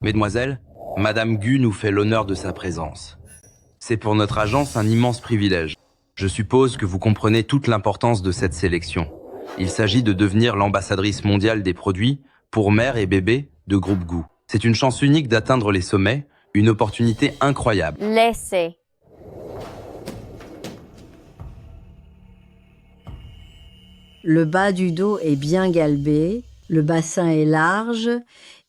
Mesdemoiselles, Madame Gu nous fait l'honneur de sa présence. C'est pour notre agence un immense privilège. Je suppose que vous comprenez toute l'importance de cette sélection. Il s'agit de devenir l'ambassadrice mondiale des produits pour mères et bébés de Groupe Gu. C'est une chance unique d'atteindre les sommets, une opportunité incroyable. Laissez. Le bas du dos est bien galbé, le bassin est large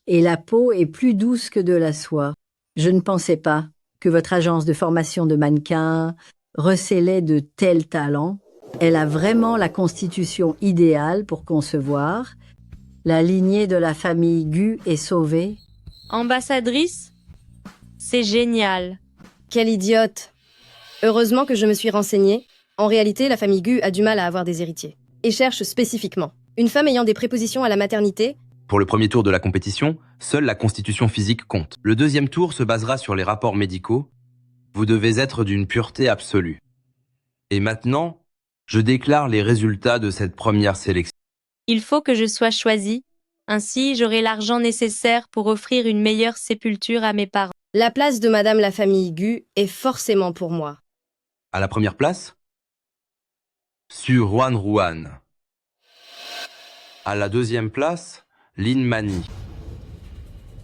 et la peau est plus douce que de la soie. Je ne pensais pas que votre agence de formation de mannequins recélait de tels talents. Elle a vraiment la constitution idéale pour concevoir. La lignée de la famille Gu est sauvée. Ambassadrice? C'est génial. Quelle idiote! Heureusement que je me suis renseignée. En réalité, la famille Gu a du mal à avoir des héritiers. Et cherche spécifiquement une femme ayant des prépositions à la maternité. Pour le premier tour de la compétition, seule la constitution physique compte. Le deuxième tour se basera sur les rapports médicaux. Vous devez être d'une pureté absolue. Et maintenant, je déclare les résultats de cette première sélection. Il faut que je sois choisie. Ainsi, j'aurai l'argent nécessaire pour offrir une meilleure sépulture à mes parents. La place de Madame la famille Gu est forcément pour moi. À la première place, Su Ruan Ruan. À la deuxième place, Lin Mani.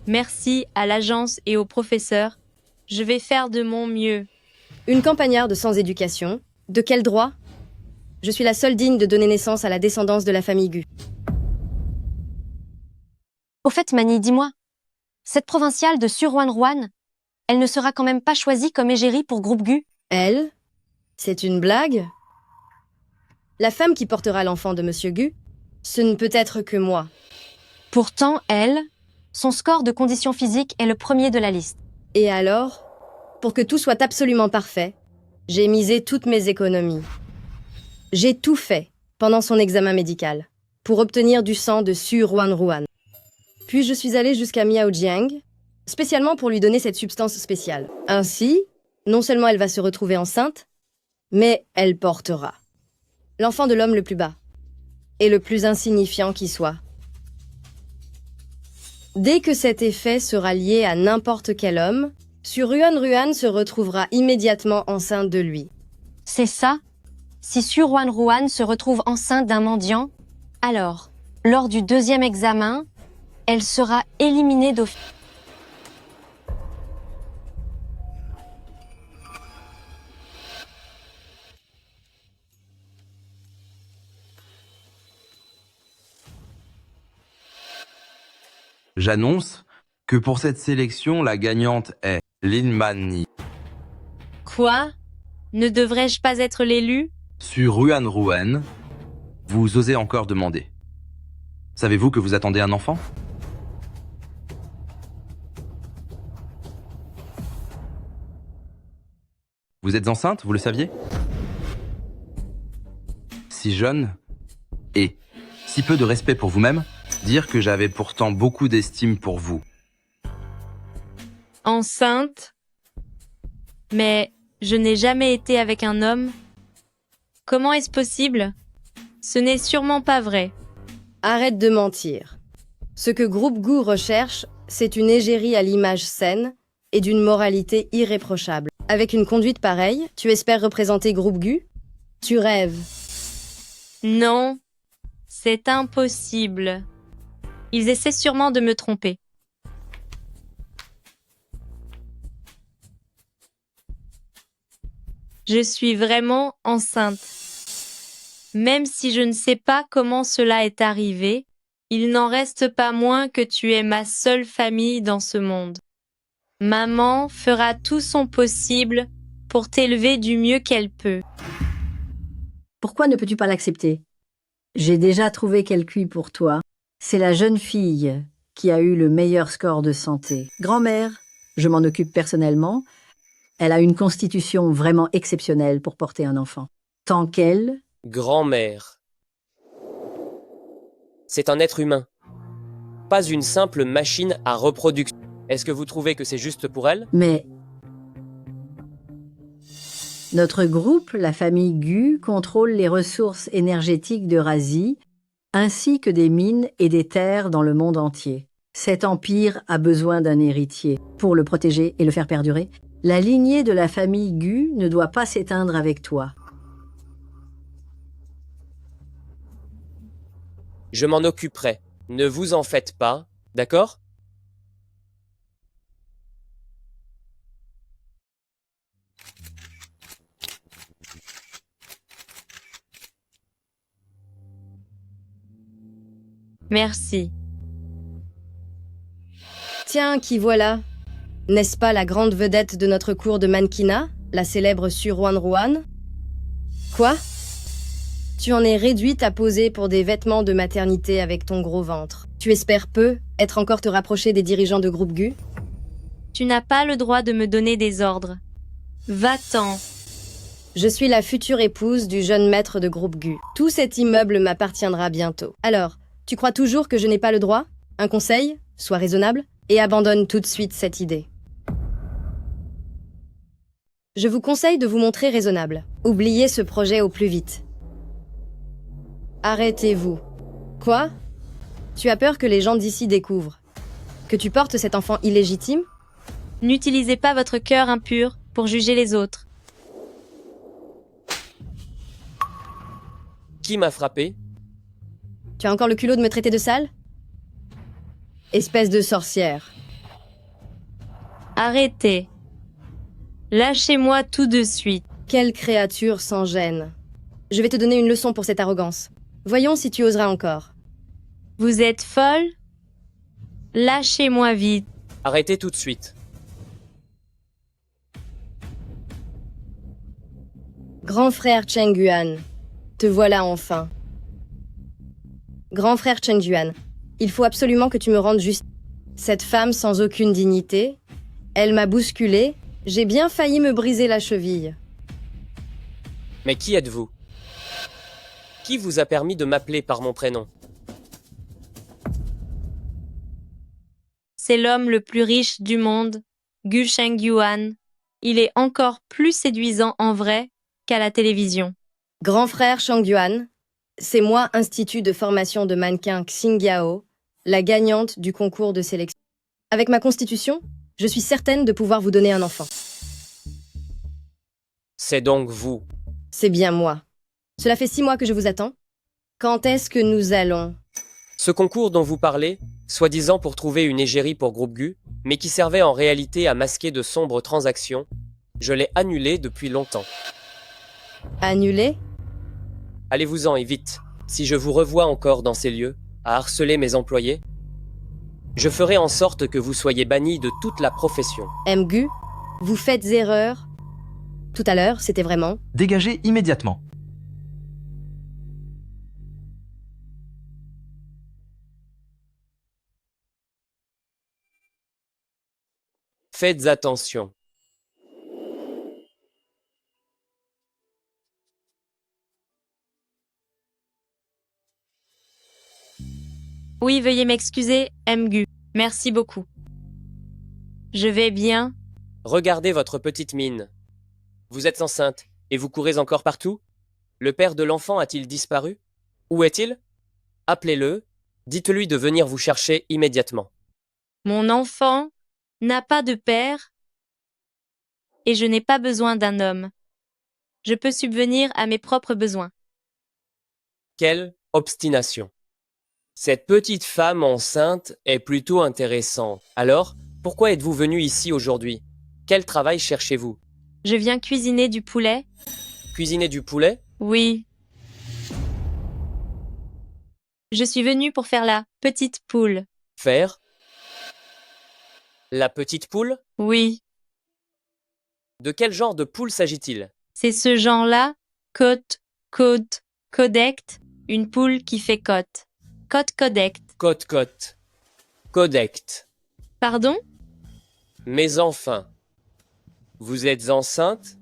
Merci à l'agence et au professeur. Je vais faire de mon mieux. Une campagnarde sans éducation. De quel droit? Je suis la seule digne de donner naissance à la descendance de la famille Gu. Au fait, Mani, dis-moi, cette provinciale de Suruan-Ruan, elle ne sera quand même pas choisie comme égérie pour Groupe Gu? Elle? C'est une blague? La femme qui portera l'enfant de Monsieur Gu, ce ne peut être que moi. Pourtant, elle, son score de condition physique est le premier de la liste. Et alors, pour que tout soit absolument parfait, j'ai misé toutes mes économies. J'ai tout fait pendant son examen médical pour obtenir du sang de Su Ruan. Puis je suis allée jusqu'à Miaojiang, spécialement pour lui donner cette substance spéciale. Ainsi, non seulement elle va se retrouver enceinte, mais elle portera l'enfant de l'homme le plus bas et le plus insignifiant qui soit. Dès que cet effet sera lié à n'importe quel homme, Su Ruan se retrouvera immédiatement enceinte de lui. C'est ça? Si Suruan-Ruan se retrouve enceinte d'un mendiant, alors, lors du deuxième examen, elle sera éliminée d'office. J'annonce que pour cette sélection, la gagnante est Lin Mani. Quoi? Ne devrais-je pas être l'élu? Su Ruan Ruan, vous osez encore demander. Savez-vous que vous attendez un enfant? Vous êtes enceinte, vous le saviez? Si jeune et si peu de respect pour vous-même, dire que j'avais pourtant beaucoup d'estime pour vous. Enceinte? Mais je n'ai jamais été avec un homme. Comment est-ce possible? Ce n'est sûrement pas vrai. Arrête de mentir. Ce que Groupe Gu recherche, c'est une égérie à l'image saine et d'une moralité irréprochable. Avec une conduite pareille, tu espères représenter Groupe Gu? Tu rêves. Non, c'est impossible. Ils essaient sûrement de me tromper. Je suis vraiment enceinte. Même si je ne sais pas comment cela est arrivé, il n'en reste pas moins que tu es ma seule famille dans ce monde. Maman fera tout son possible pour t'élever du mieux qu'elle peut. Pourquoi ne peux-tu pas l'accepter? J'ai déjà trouvé quelqu'un pour toi. C'est la jeune fille qui a eu le meilleur score de santé. Grand-mère, je m'en occupe personnellement. Elle a une constitution vraiment exceptionnelle pour porter un enfant. Tant qu'elle... Grand-mère. C'est un être humain, pas une simple machine à reproduction. Est-ce que vous trouvez que c'est juste pour elle? Mais... Notre groupe, la famille Gu, contrôle les ressources énergétiques d'Eurasie, ainsi que des mines et des terres dans le monde entier. Cet empire a besoin d'un héritier. Pour le protéger et le faire perdurer, la lignée de la famille Gu ne doit pas s'éteindre avec toi. Je m'en occuperai. Ne vous en faites pas, d'accord? Merci. Tiens, qui voilà? N'est-ce pas la grande vedette de notre cour de mannequinat, la célèbre Su Ruan? Quoi? Tu en es réduite à poser pour des vêtements de maternité avec ton gros ventre. Tu espères peu être encore te rapprocher des dirigeants de groupe Gu? Tu n'as pas le droit de me donner des ordres. Va-t'en. Je suis la future épouse du jeune maître de groupe Gu. Tout cet immeuble m'appartiendra bientôt. Alors, tu crois toujours que je n'ai pas le droit? Un conseil? Sois raisonnable et abandonne tout de suite cette idée. Je vous conseille de vous montrer raisonnable. Oubliez ce projet au plus vite. Arrêtez-vous. Quoi? Tu as peur que les gens d'ici découvrent que tu portes cet enfant illégitime? N'utilisez pas votre cœur impur pour juger les autres. Qui m'a frappé? Tu as encore le culot de me traiter de sale? Espèce de sorcière. Arrêtez. Lâchez-moi tout de suite. Quelle créature sans gêne. Je vais te donner une leçon pour cette arrogance. Voyons si tu oseras encore. Vous êtes folle? Lâchez-moi vite. Arrêtez tout de suite. Grand frère Cheng Yuan, te voilà enfin. Grand frère Cheng Yuan, il faut absolument que tu me rendes justice. Cette femme sans aucune dignité, elle m'a bousculé, j'ai bien failli me briser la cheville. Mais qui êtes-vous? Qui vous a permis de m'appeler par mon prénom? C'est l'homme le plus riche du monde, Gu Shengyuan. Il est encore plus séduisant en vrai qu'à la télévision. Grand frère Cheng Yuan, c'est moi, Institut de formation de mannequins Xingyao, la gagnante du concours de sélection. Avec ma constitution, je suis certaine de pouvoir vous donner un enfant. C'est donc vous. C'est bien moi. Cela fait 6 mois que je vous attends. Quand est-ce que nous allons? Ce concours dont vous parlez, soi-disant pour trouver une égérie pour Groupe Gu, mais qui servait en réalité à masquer de sombres transactions, je l'ai annulé depuis longtemps. Annulé? Allez-vous-en et vite. Si je vous revois encore dans ces lieux, à harceler mes employés, je ferai en sorte que vous soyez bannis de toute la profession. Mgu, vous faites erreur. Tout à l'heure, c'était vraiment... Dégagez immédiatement. Faites attention. Oui, veuillez m'excuser, Mgu. Merci beaucoup. Je vais bien. Regardez votre petite mine. Vous êtes enceinte et vous courez encore partout? Le père de l'enfant a-t-il disparu? Où est-il? Appelez-le, dites-lui de venir vous chercher immédiatement. Mon enfant n'a pas de père et je n'ai pas besoin d'un homme. Je peux subvenir à mes propres besoins. Quelle obstination. Cette petite femme enceinte est plutôt intéressante. Alors, pourquoi êtes-vous venu ici aujourd'hui? Quel travail cherchez-vous? Je viens cuisiner du poulet? Cuisiner du poulet? Oui. Je suis venue pour faire la petite poule. Faire? La petite poule? Oui. De quel genre de poule s'agit-il? C'est ce genre-là, codect, une poule qui fait cote. Codect. Cote. Codect. Pardon? Mais enfin, vous êtes enceinte?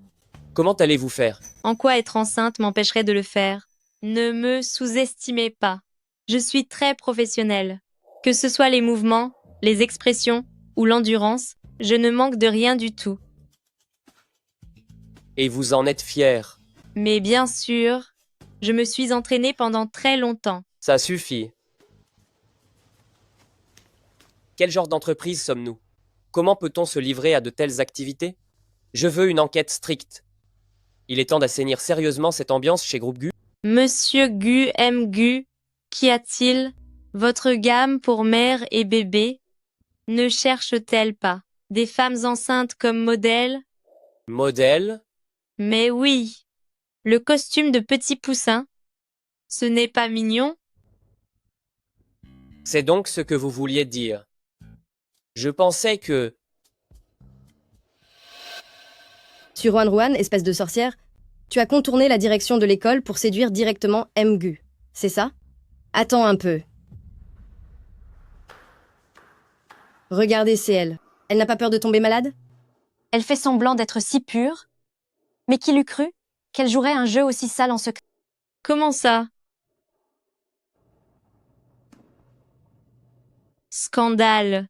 Comment allez-vous faire? En quoi être enceinte m'empêcherait de le faire? Ne me sous-estimez pas. Je suis très professionnelle. Que ce soit les mouvements, les expressions ou l'endurance, je ne manque de rien du tout. Et vous en êtes fière? Mais bien sûr, je me suis entraînée pendant très longtemps. Ça suffit. Quel genre d'entreprise sommes-nous? Comment peut-on se livrer à de telles activités? Je veux une enquête stricte. Il est temps d'assainir sérieusement cette ambiance chez Groupe Gu. Monsieur Gu M. Gu, qu'y a-t-il? Votre gamme pour mère et bébé ne cherche-t-elle pas des femmes enceintes comme modèle? Modèle? Mais oui, le costume de petit poussin. Ce n'est pas mignon? C'est donc ce que vous vouliez dire. Je pensais que... Sur Juan Ruan, espèce de sorcière, tu as contourné la direction de l'école pour séduire directement Mgu. C'est ça? Attends un peu. Regardez, c'est elle. Elle n'a pas peur de tomber malade? Elle fait semblant d'être si pure. Mais qui l'eût cru qu'elle jouerait un jeu aussi sale en secret? Comment ça? Scandale.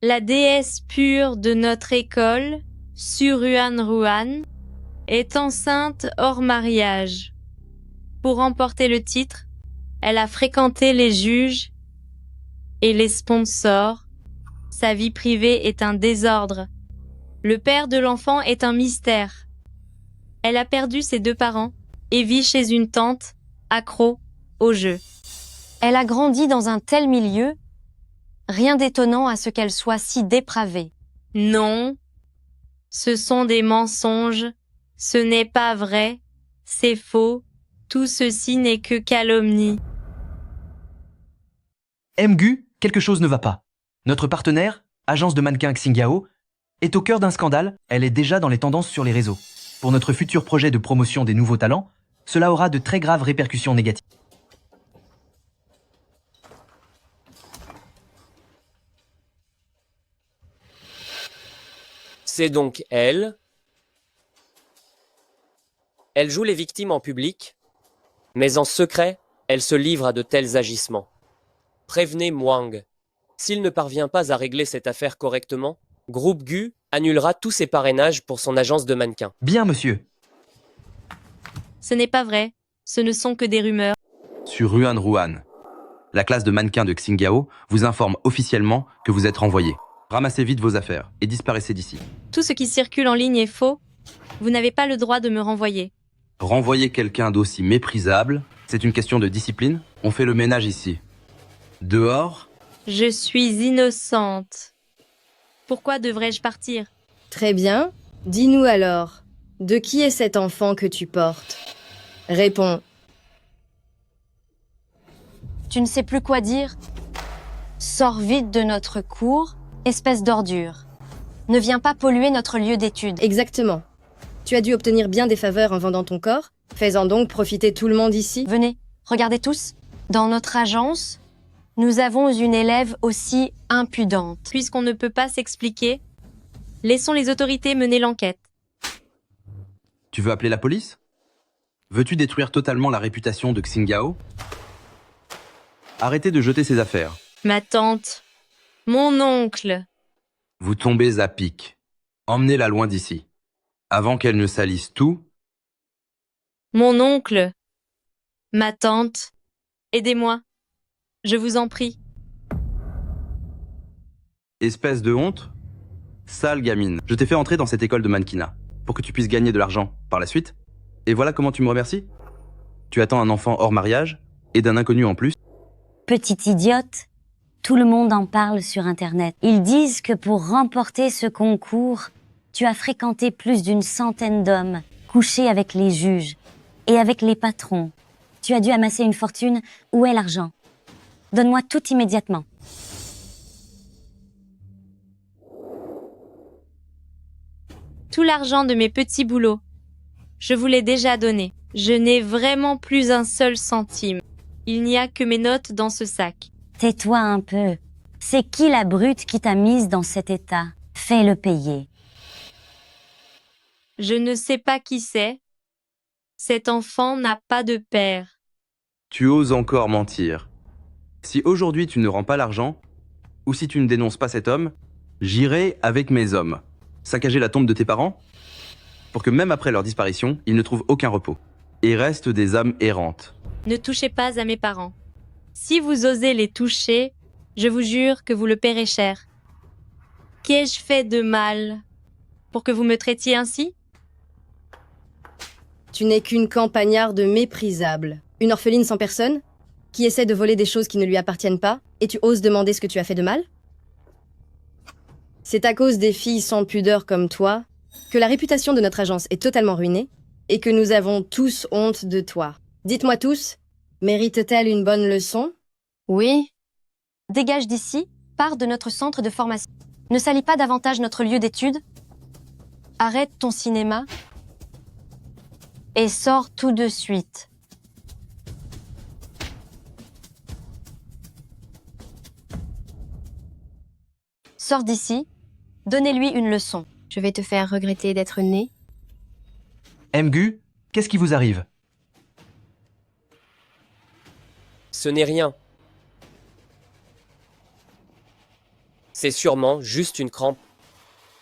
La déesse pure de notre école, Suruan Ruan, est enceinte hors mariage. Pour remporter le titre, elle a fréquenté les juges et les sponsors. Sa vie privée est un désordre. Le père de l'enfant est un mystère. Elle a perdu ses 2 parents et vit chez une tante, accro au jeu. Elle a grandi dans un tel milieu. Rien d'étonnant à ce qu'elle soit si dépravée. Non, ce sont des mensonges, ce n'est pas vrai, c'est faux, tout ceci n'est que calomnie. Mgu, quelque chose ne va pas. Notre partenaire, agence de mannequins Xingyao, est au cœur d'un scandale. Elle est déjà dans les tendances sur les réseaux. Pour notre futur projet de promotion des nouveaux talents, cela aura de très graves répercussions négatives. C'est donc elle. Elle joue les victimes en public, mais en secret, elle se livre à de tels agissements. Prévenez Mwang. S'il ne parvient pas à régler cette affaire correctement, Groupe Gu annulera tous ses parrainages pour son agence de mannequins. Bien, monsieur. Ce n'est pas vrai, ce ne sont que des rumeurs. Sur Ruan Ruan, la classe de mannequins de Xingyao vous informe officiellement que vous êtes renvoyé. Ramassez vite vos affaires et disparaissez d'ici. Tout ce qui circule en ligne est faux. Vous n'avez pas le droit de me renvoyer. Renvoyer quelqu'un d'aussi méprisable, c'est une question de discipline. On fait le ménage ici. Dehors, Je suis innocente. Pourquoi devrais-je partir? Très bien. Dis-nous alors, de qui est cet enfant que tu portes? Réponds. Tu ne sais plus quoi dire? Sors vite de notre cour, espèce d'ordure. Ne viens pas polluer notre lieu d'étude. Exactement. Tu as dû obtenir bien des faveurs en vendant ton corps. Fais-en donc profiter tout le monde ici. Venez, regardez tous. Dans notre agence, nous avons une élève aussi impudente. Puisqu'on ne peut pas s'expliquer, laissons les autorités mener l'enquête. tu veux appeler la police? Veux-tu détruire totalement la réputation de Xingyao? Arrêtez de jeter ses affaires. Ma tante, mon oncle, Vous tombez à pic. Emmenez-la loin d'ici. Avant qu'elle ne salisse tout, mon oncle, ma tante, aidez-moi, je vous en prie. espèce de honte. Sale gamine. Je t'ai fait entrer dans cette école de mannequinat pour que tu puisses gagner de l'argent par la suite. Et voilà comment tu me remercies? Tu attends un enfant hors mariage et d'un inconnu en plus. Petite idiote, tout le monde en parle sur Internet. Ils disent que pour remporter ce concours, tu as fréquenté plus d'une centaine d'hommes, couché avec les juges et avec les patrons. Tu as dû amasser une fortune. Où est l'argent? Donne-moi tout immédiatement. Tout l'argent de mes petits boulots. Je vous l'ai déjà donné. Je n'ai vraiment plus un seul centime. Il n'y a que mes notes dans ce sac. Tais-toi un peu. C'est qui la brute qui t'a mise dans cet état? Fais-le payer. Je ne sais pas qui c'est. Cet enfant n'a pas de père. Tu oses encore mentir. Si aujourd'hui tu ne rends pas l'argent, ou si tu ne dénonces pas cet homme, j'irai avec mes hommes. Saccager la tombe de tes parents pour que même après leur disparition, ils ne trouvent aucun repos et restent des âmes errantes. Ne touchez pas à mes parents. Si vous osez les toucher, Je vous jure que vous le paierez cher. Qu'ai-je fait de mal pour que vous me traitiez ainsi? Tu n'es qu'une campagnarde méprisable. Une orpheline sans personne, qui essaie de voler des choses qui ne lui appartiennent pas, et tu oses demander ce que tu as fait de mal? C'est à cause des filles sans pudeur comme toi que la réputation de notre agence est totalement ruinée et que nous avons tous honte de toi. Dites-moi tous, mérite-t-elle une bonne leçon? Oui. Dégage d'ici, pars de notre centre de formation. Ne salis pas davantage notre lieu d'étude. Arrête ton cinéma et sors tout de suite. Sors d'ici, donnez-lui une leçon. Je vais te faire regretter d'être né. Mgu, qu'est-ce qui vous arrive? Ce n'est rien. C'est sûrement juste une crampe.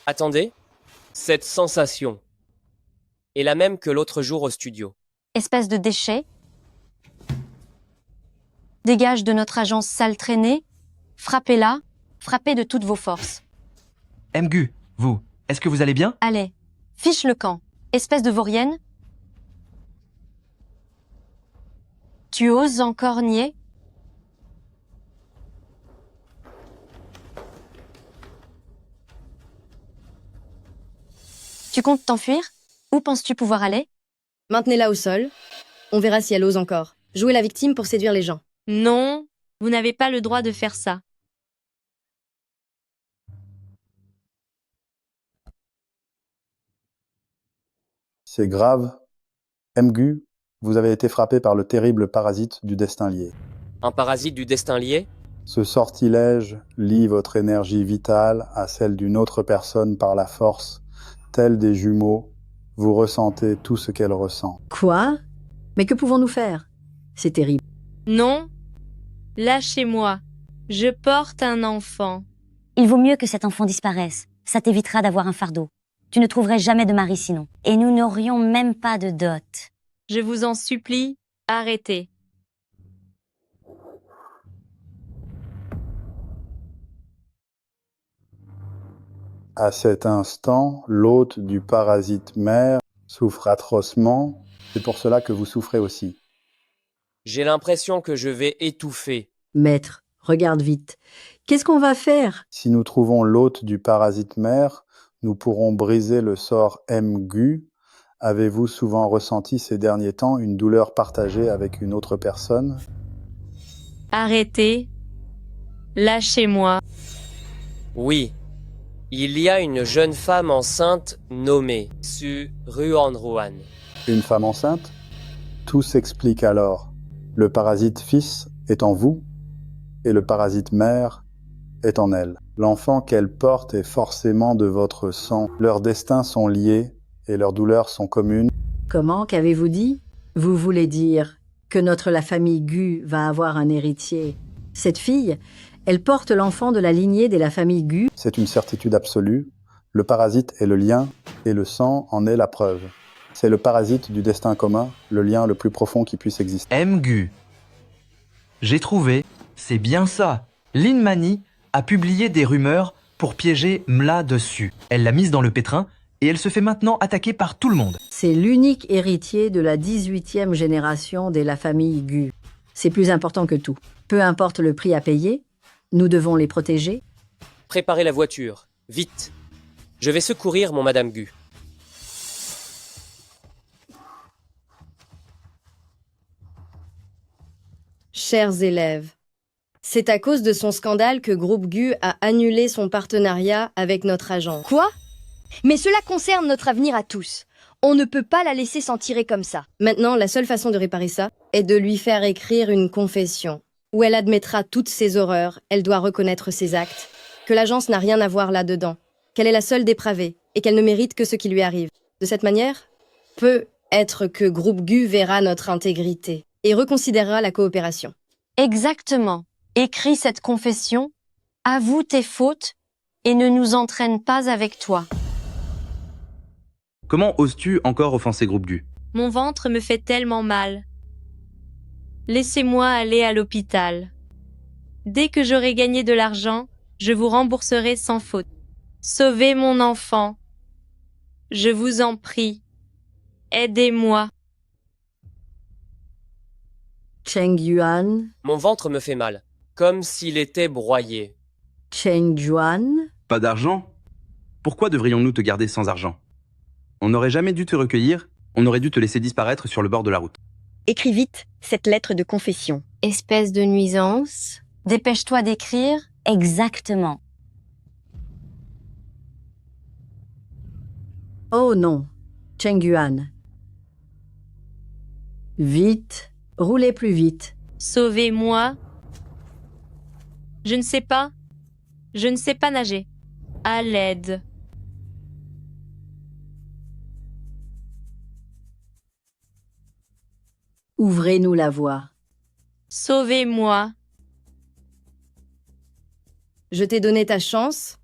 Attendez, cette sensation est la même que l'autre jour au studio. Espèce de déchet. Dégage de notre agence sale traînée. Frappez-la. Frappez de toutes vos forces. Mgu, vous, est-ce que vous allez bien? Allez, fiche le camp. Espèce de vaurienne. Tu oses encore nier? Tu comptes t'enfuir? Où penses-tu pouvoir aller? Maintenez-la au sol. On verra si elle ose encore. Jouez la victime pour séduire les gens. Non, vous n'avez pas le droit de faire ça. C'est grave. Mgu, vous avez été frappé par le terrible parasite du destin lié. Un parasite du destin lié? Ce sortilège lie votre énergie vitale à celle d'une autre personne par la force, tels des jumeaux. Vous ressentez tout ce qu'elle ressent. Quoi? Mais que pouvons-nous faire? C'est terrible. Non, lâchez-moi. Je porte un enfant. Il vaut mieux que cet enfant disparaisse. Ça t'évitera d'avoir un fardeau. Tu ne trouverais jamais de mari sinon. Et nous n'aurions même pas de dot. Je vous en supplie, arrêtez. À cet instant, l'hôte du parasite mère souffre atrocement. C'est pour cela que vous souffrez aussi. J'ai l'impression que je vais étouffer. Maître, regarde vite. Qu'est-ce qu'on va faire? Si nous trouvons l'hôte du parasite mère, nous pourrons briser le sort Mgu. Avez-vous souvent ressenti ces derniers temps une douleur partagée avec une autre personne? Arrêtez. Lâchez-moi. Oui, il y a une jeune femme enceinte nommée Su Ruanruan. Une femme enceinte? Tout s'explique alors. Le parasite fils est en vous et le parasite mère est en elle. L'enfant qu'elle porte est forcément de votre sang. Leurs destins sont liés et leurs douleurs sont communes. Comment? Qu'avez-vous dit? Vous voulez dire que la famille Gu va avoir un héritier. Cette fille, elle porte l'enfant de la lignée de la famille Gu. C'est une certitude absolue. Le parasite est le lien et le sang en est la preuve. C'est le parasite du destin commun, le lien le plus profond qui puisse exister. Mgu. J'ai trouvé, c'est bien ça. Lin Mani a publié des rumeurs pour piéger Mla dessus. Elle l'a mise dans le pétrin et elle se fait maintenant attaquer par tout le monde. C'est l'unique héritier de la 18e génération de la famille Gu. C'est plus important que tout. Peu importe le prix à payer, nous devons les protéger. Préparez la voiture, vite. Je vais secourir mon Madame Gu. Chers élèves, c'est à cause de son scandale que Groupe Gu a annulé son partenariat avec notre agence. Quoi? Mais cela concerne notre avenir à tous. On ne peut pas la laisser s'en tirer comme ça. Maintenant, la seule façon de réparer ça est de lui faire écrire une confession, où elle admettra toutes ses horreurs, elle doit reconnaître ses actes, que l'agence n'a rien à voir là-dedans, qu'elle est la seule dépravée, et qu'elle ne mérite que ce qui lui arrive. De cette manière, peut-être que Groupe Gu verra notre intégrité et reconsidérera la coopération. Exactement. Écris cette confession, avoue tes fautes et ne nous entraîne pas avec toi. Comment oses-tu encore offenser Groupe Gu? Mon ventre me fait tellement mal. Laissez-moi aller à l'hôpital. Dès que j'aurai gagné de l'argent, je vous rembourserai sans faute. Sauvez mon enfant. Je vous en prie. Aidez-moi. Cheng Yuan, Mon ventre me fait mal, comme s'il était broyé. Cheng Juan, Pas d'argent? Pourquoi devrions-nous te garder sans argent? On n'aurait jamais dû te recueillir, on aurait dû te laisser disparaître sur le bord de la route. Écris vite cette lettre de confession. Espèce de nuisance. Dépêche-toi d'écrire. Exactement. oh non, Cheng Yuan. Vite, roulez plus vite. Sauvez-moi. Je ne sais pas. Je ne sais pas nager. À l'aide. Ouvrez-nous la voie. Sauvez-moi. Je t'ai donné ta chance,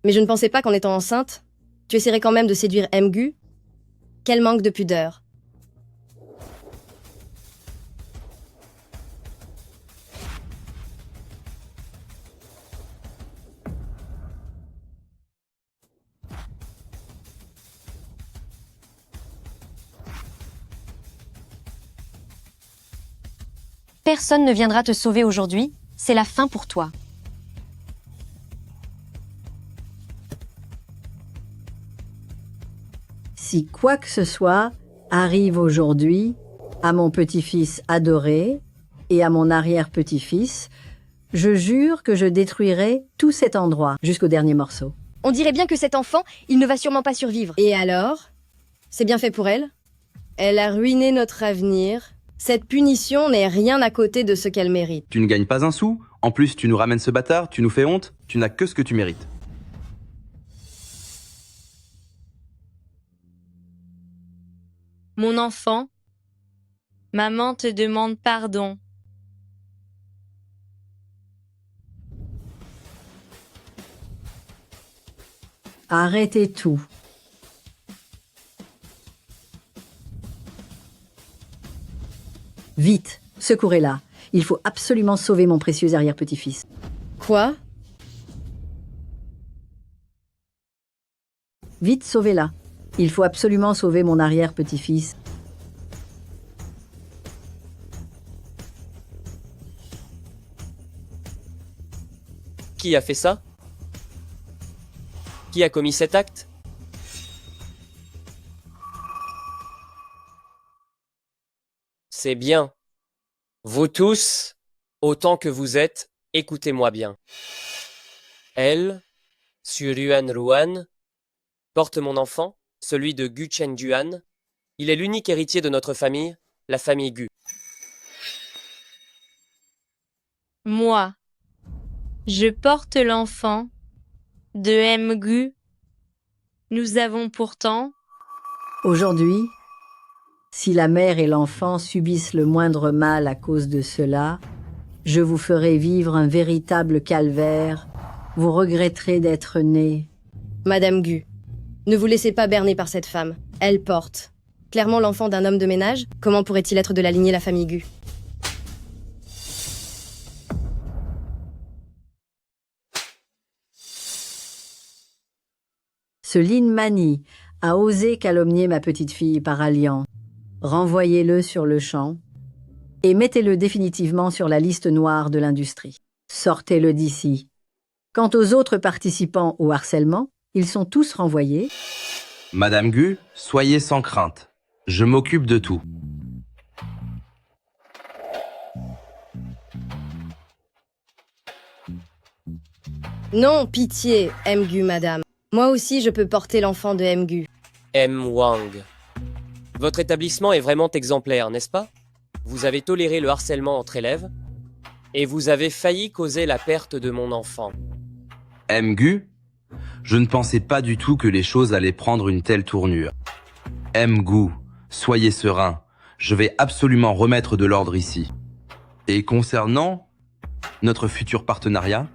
mais je ne pensais pas qu'en étant enceinte, tu essaierais quand même de séduire Mgu. Quel manque de pudeur. Personne ne viendra te sauver aujourd'hui. C'est la fin pour toi. Si quoi que ce soit arrive aujourd'hui à mon petit-fils adoré et à mon arrière-petit-fils, je jure que je détruirai tout cet endroit jusqu'au dernier morceau. On dirait bien que cet enfant, il ne va sûrement pas survivre. Et alors? C'est bien fait pour elle? Elle a ruiné notre avenir. Cette punition n'est rien à côté de ce qu'elle mérite. Tu ne gagnes pas un sou, en plus tu nous ramènes ce bâtard, tu nous fais honte, tu n'as que ce que tu mérites. Mon enfant. Maman te demande pardon. Arrêtez tout. Vite, secourez-la. Il faut absolument sauver mon précieux arrière-petit-fils. Quoi? Vite, sauvez-la. Il faut absolument sauver mon arrière-petit-fils. Qui a fait ça? Qui a commis cet acte? C'est bien. Vous tous, autant que vous êtes, écoutez-moi bien. Elle, Su Ruan Ruan, porte mon enfant, celui de Gu Chen Juan. Il est l'unique héritier de notre famille, la famille Gu. Moi. Je porte l'enfant de Mgu. Nous avons pourtant... Aujourd'hui, si la mère et l'enfant subissent le moindre mal à cause de cela, je vous ferai vivre un véritable calvaire. Vous regretterez d'être né. Madame Gu, ne vous laissez pas berner par cette femme. Elle porte clairement l'enfant d'un homme de ménage. Comment pourrait-il être de la lignée la famille Gu? Ce Lin Mani a osé calomnier ma petite fille par alliance. Renvoyez-le sur le champ et mettez-le définitivement sur la liste noire de l'industrie. Sortez-le d'ici. Quant aux autres participants au harcèlement, ils sont tous renvoyés. Madame Gu, soyez sans crainte. Je m'occupe de tout. Non, pitié, Mgu, madame. Moi aussi, je peux porter l'enfant de Mgu. M. Wang. Votre établissement est vraiment exemplaire, n'est-ce pas? Vous avez toléré le harcèlement entre élèves et vous avez failli causer la perte de mon enfant. Gu, je ne pensais pas du tout que les choses allaient prendre une telle tournure. Gu, soyez serein, je vais absolument remettre de l'ordre ici. Et concernant notre futur partenariat?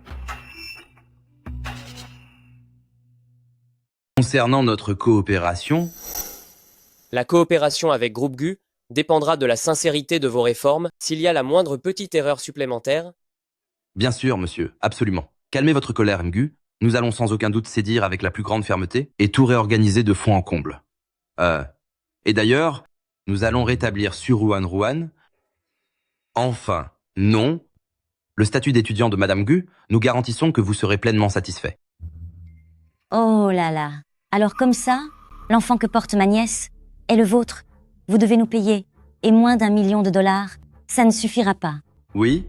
Concernant notre coopération? La coopération avec Groupe Gu dépendra de la sincérité de vos réformes. S'il y a la moindre petite erreur supplémentaire, Bien sûr, monsieur, absolument. Calmez votre colère, Mgu. Nous allons sans aucun doute sédir avec la plus grande fermeté et tout réorganiser de fond en comble. Et d'ailleurs, nous allons rétablir sur Ruan. Enfin, non, le statut d'étudiant de Madame Gu, nous garantissons que vous serez pleinement satisfait. Oh là là. Alors comme ça, l'enfant que porte ma nièce est le vôtre. Vous devez nous payer. Et moins d'1 million de dollars, ça ne suffira pas. Oui,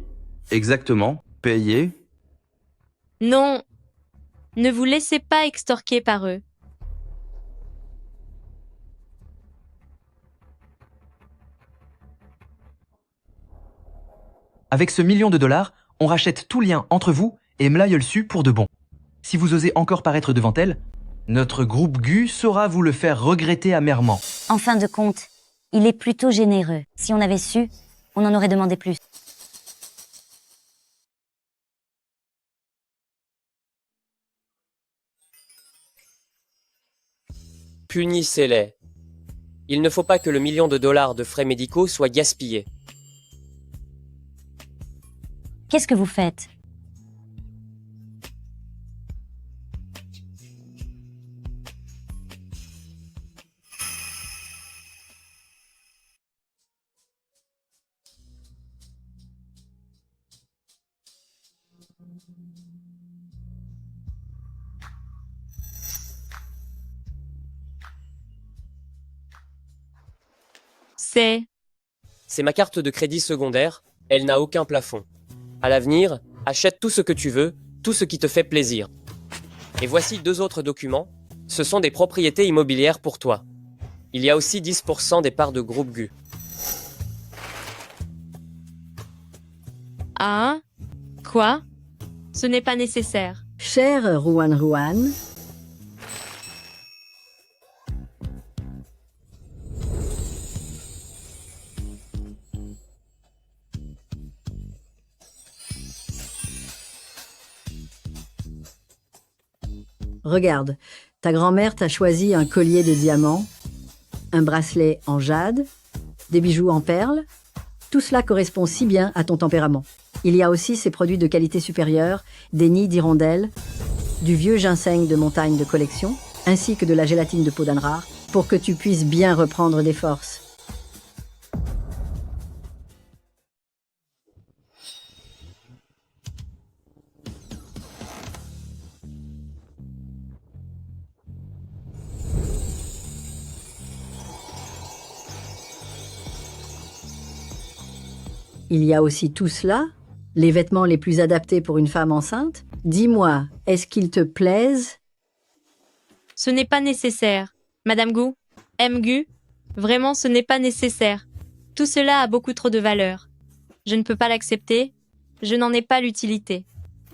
exactement. Payé. Non, ne vous laissez pas extorquer par eux. Avec ce million de dollars, on rachète tout lien entre vous et Mlayolsu pour de bon. Si vous osez encore paraître devant elle, notre groupe GU saura vous le faire regretter amèrement. En fin de compte, il est plutôt généreux. Si on avait su, on en aurait demandé plus. Punissez-les. Il ne faut pas que le million de dollars de frais médicaux soit gaspillé. Qu'est-ce que vous faites? C'est ma carte de crédit secondaire, elle n'a aucun plafond. À l'avenir, achète tout ce que tu veux, tout ce qui te fait plaisir. Et voici 2 autres documents, ce sont des propriétés immobilières pour toi. Il y a aussi 10% des parts de groupe GU. Ah? Quoi? Ce n'est pas nécessaire. Cher Ruan, regarde, ta grand-mère t'a choisi un collier de diamants, un bracelet en jade, des bijoux en perles. Tout cela correspond si bien à ton tempérament. Il y a aussi ces produits de qualité supérieure, des nids d'hirondelles, du vieux ginseng de montagne de collection, ainsi que de la gélatine de peau d'âne rare, pour que tu puisses bien reprendre des forces. Il y a aussi tout cela, les vêtements les plus adaptés pour une femme enceinte. Dis-moi, est-ce qu'ils te plaisent? Ce n'est pas nécessaire. Madame Gu, Gu, vraiment ce n'est pas nécessaire. Tout cela a beaucoup trop de valeur. Je ne peux pas l'accepter, je n'en ai pas l'utilité.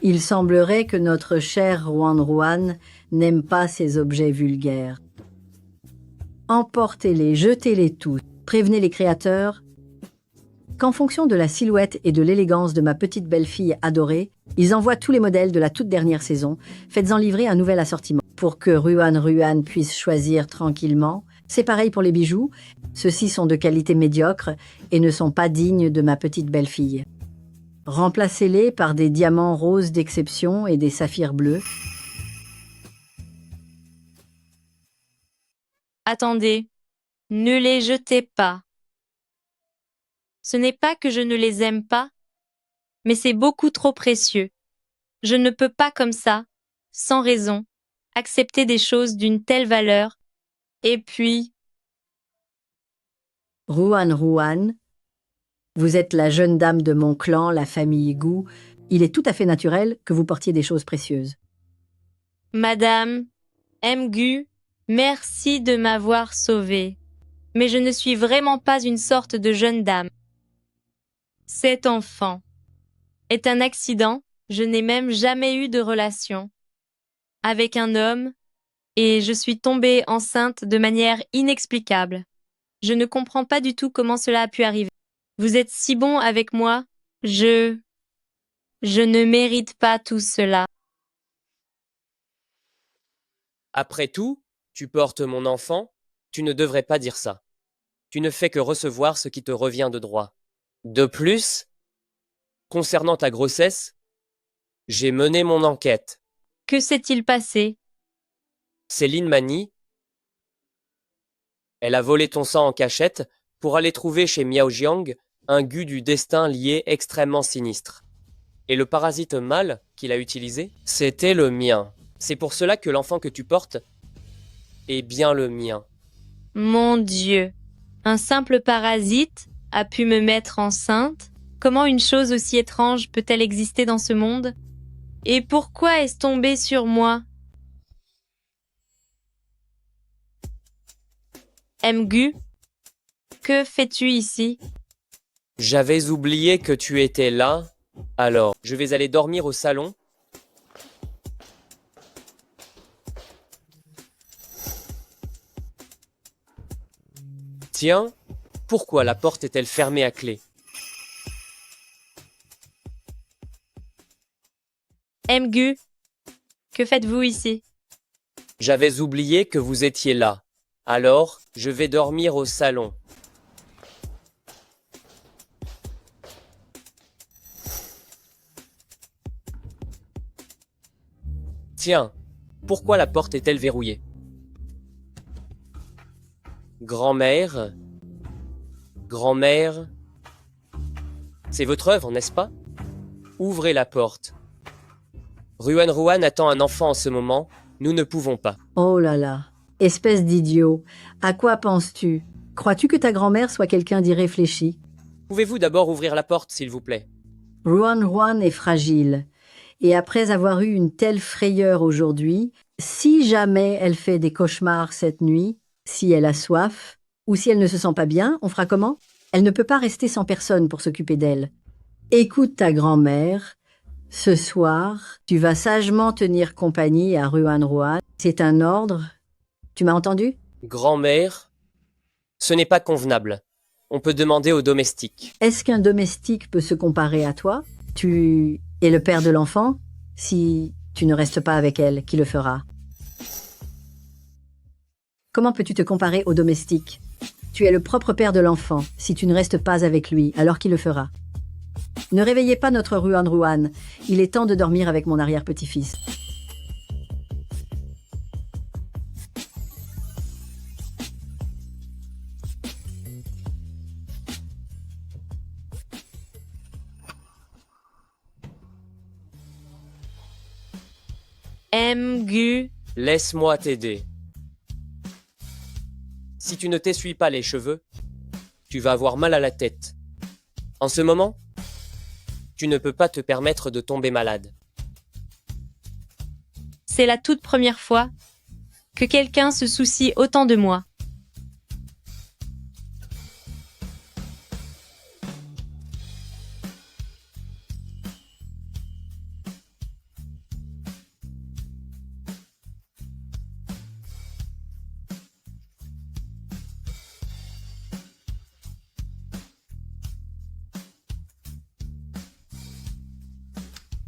Il semblerait que notre cher Ruan n'aime pas ces objets vulgaires. Emportez-les, jetez-les tous, prévenez les créateurs qu'en fonction de la silhouette et de l'élégance de ma petite belle-fille adorée, ils envoient tous les modèles de la toute dernière saison. Faites-en livrer un nouvel assortiment pour que Ruan puisse choisir tranquillement. C'est pareil pour les bijoux. Ceux-ci sont de qualité médiocre et ne sont pas dignes de ma petite belle-fille. Remplacez-les par des diamants roses d'exception et des saphirs bleus. Attendez, ne les jetez pas. Ce n'est pas que je ne les aime pas, mais c'est beaucoup trop précieux. Je ne peux pas comme ça, sans raison, accepter des choses d'une telle valeur. Et puis... Ruan, vous êtes la jeune dame de mon clan, la famille Gu. Il est tout à fait naturel que vous portiez des choses précieuses. Madame Gu, merci de m'avoir sauvée. Mais je ne suis vraiment pas une sorte de jeune dame. Cet enfant est un accident, je n'ai même jamais eu de relation avec un homme et je suis tombée enceinte de manière inexplicable. Je ne comprends pas du tout comment cela a pu arriver. Vous êtes si bon avec moi, je ne mérite pas tout cela. Après tout, tu portes mon enfant, tu ne devrais pas dire ça. Tu ne fais que recevoir ce qui te revient de droit. De plus, concernant ta grossesse, J'ai mené mon enquête. Que s'est-il passé? Céline Mani, elle a volé ton sang en cachette pour aller trouver chez Miao Jiang un gu du destin lié extrêmement sinistre. Et le parasite mâle qu'il a utilisé, c'était le mien. C'est pour cela que l'enfant que tu portes est bien le mien. Mon Dieu, un simple parasite a pu me mettre enceinte? Comment une chose aussi étrange peut-elle exister dans ce monde? Et pourquoi est-ce tombé sur moi? Mgu, que fais-tu ici? J'avais oublié que tu étais là, alors je vais aller dormir au salon. Tiens, pourquoi la porte est-elle fermée à clé? Mgu, que faites-vous ici? J'avais oublié que vous étiez là, alors je vais dormir au salon. Tiens, pourquoi la porte est-elle verrouillée? Grand-mère, grand-mère, c'est votre œuvre, n'est-ce pas? Ouvrez la porte. Ruan Ruan attend un enfant en ce moment, nous ne pouvons pas. Oh là là, espèce d'idiot. À quoi penses-tu? Crois-tu que ta grand-mère soit quelqu'un d'irréfléchi? Pouvez-vous d'abord ouvrir la porte, s'il vous plaît? Ruan Ruan est fragile. Et après avoir eu une telle frayeur aujourd'hui, si jamais elle fait des cauchemars cette nuit, si elle a soif, ou si elle ne se sent pas bien, on fera comment? Elle ne peut pas rester sans personne pour s'occuper d'elle. Écoute ta grand-mère. Ce soir, tu vas sagement tenir compagnie à Ruan Ruan. C'est un ordre. Tu m'as entendu? Grand-mère, ce n'est pas convenable. On peut demander au domestique. Est-ce qu'un domestique peut se comparer à toi? Tu es le père de l'enfant? Si tu ne restes pas avec elle, qui le fera? Comment peux-tu te comparer au domestique? Tu es le propre père de l'enfant. Si tu ne restes pas avec lui, alors qui le fera? Ne réveillez pas notre Ruan Ruan. Il est temps de dormir avec mon arrière-petit-fils. Mgu, Laisse-moi t'aider. Si tu ne t'essuies pas les cheveux, tu vas avoir mal à la tête. En ce moment, tu ne peux pas te permettre de tomber malade. c'est la toute première fois que quelqu'un se soucie autant de moi.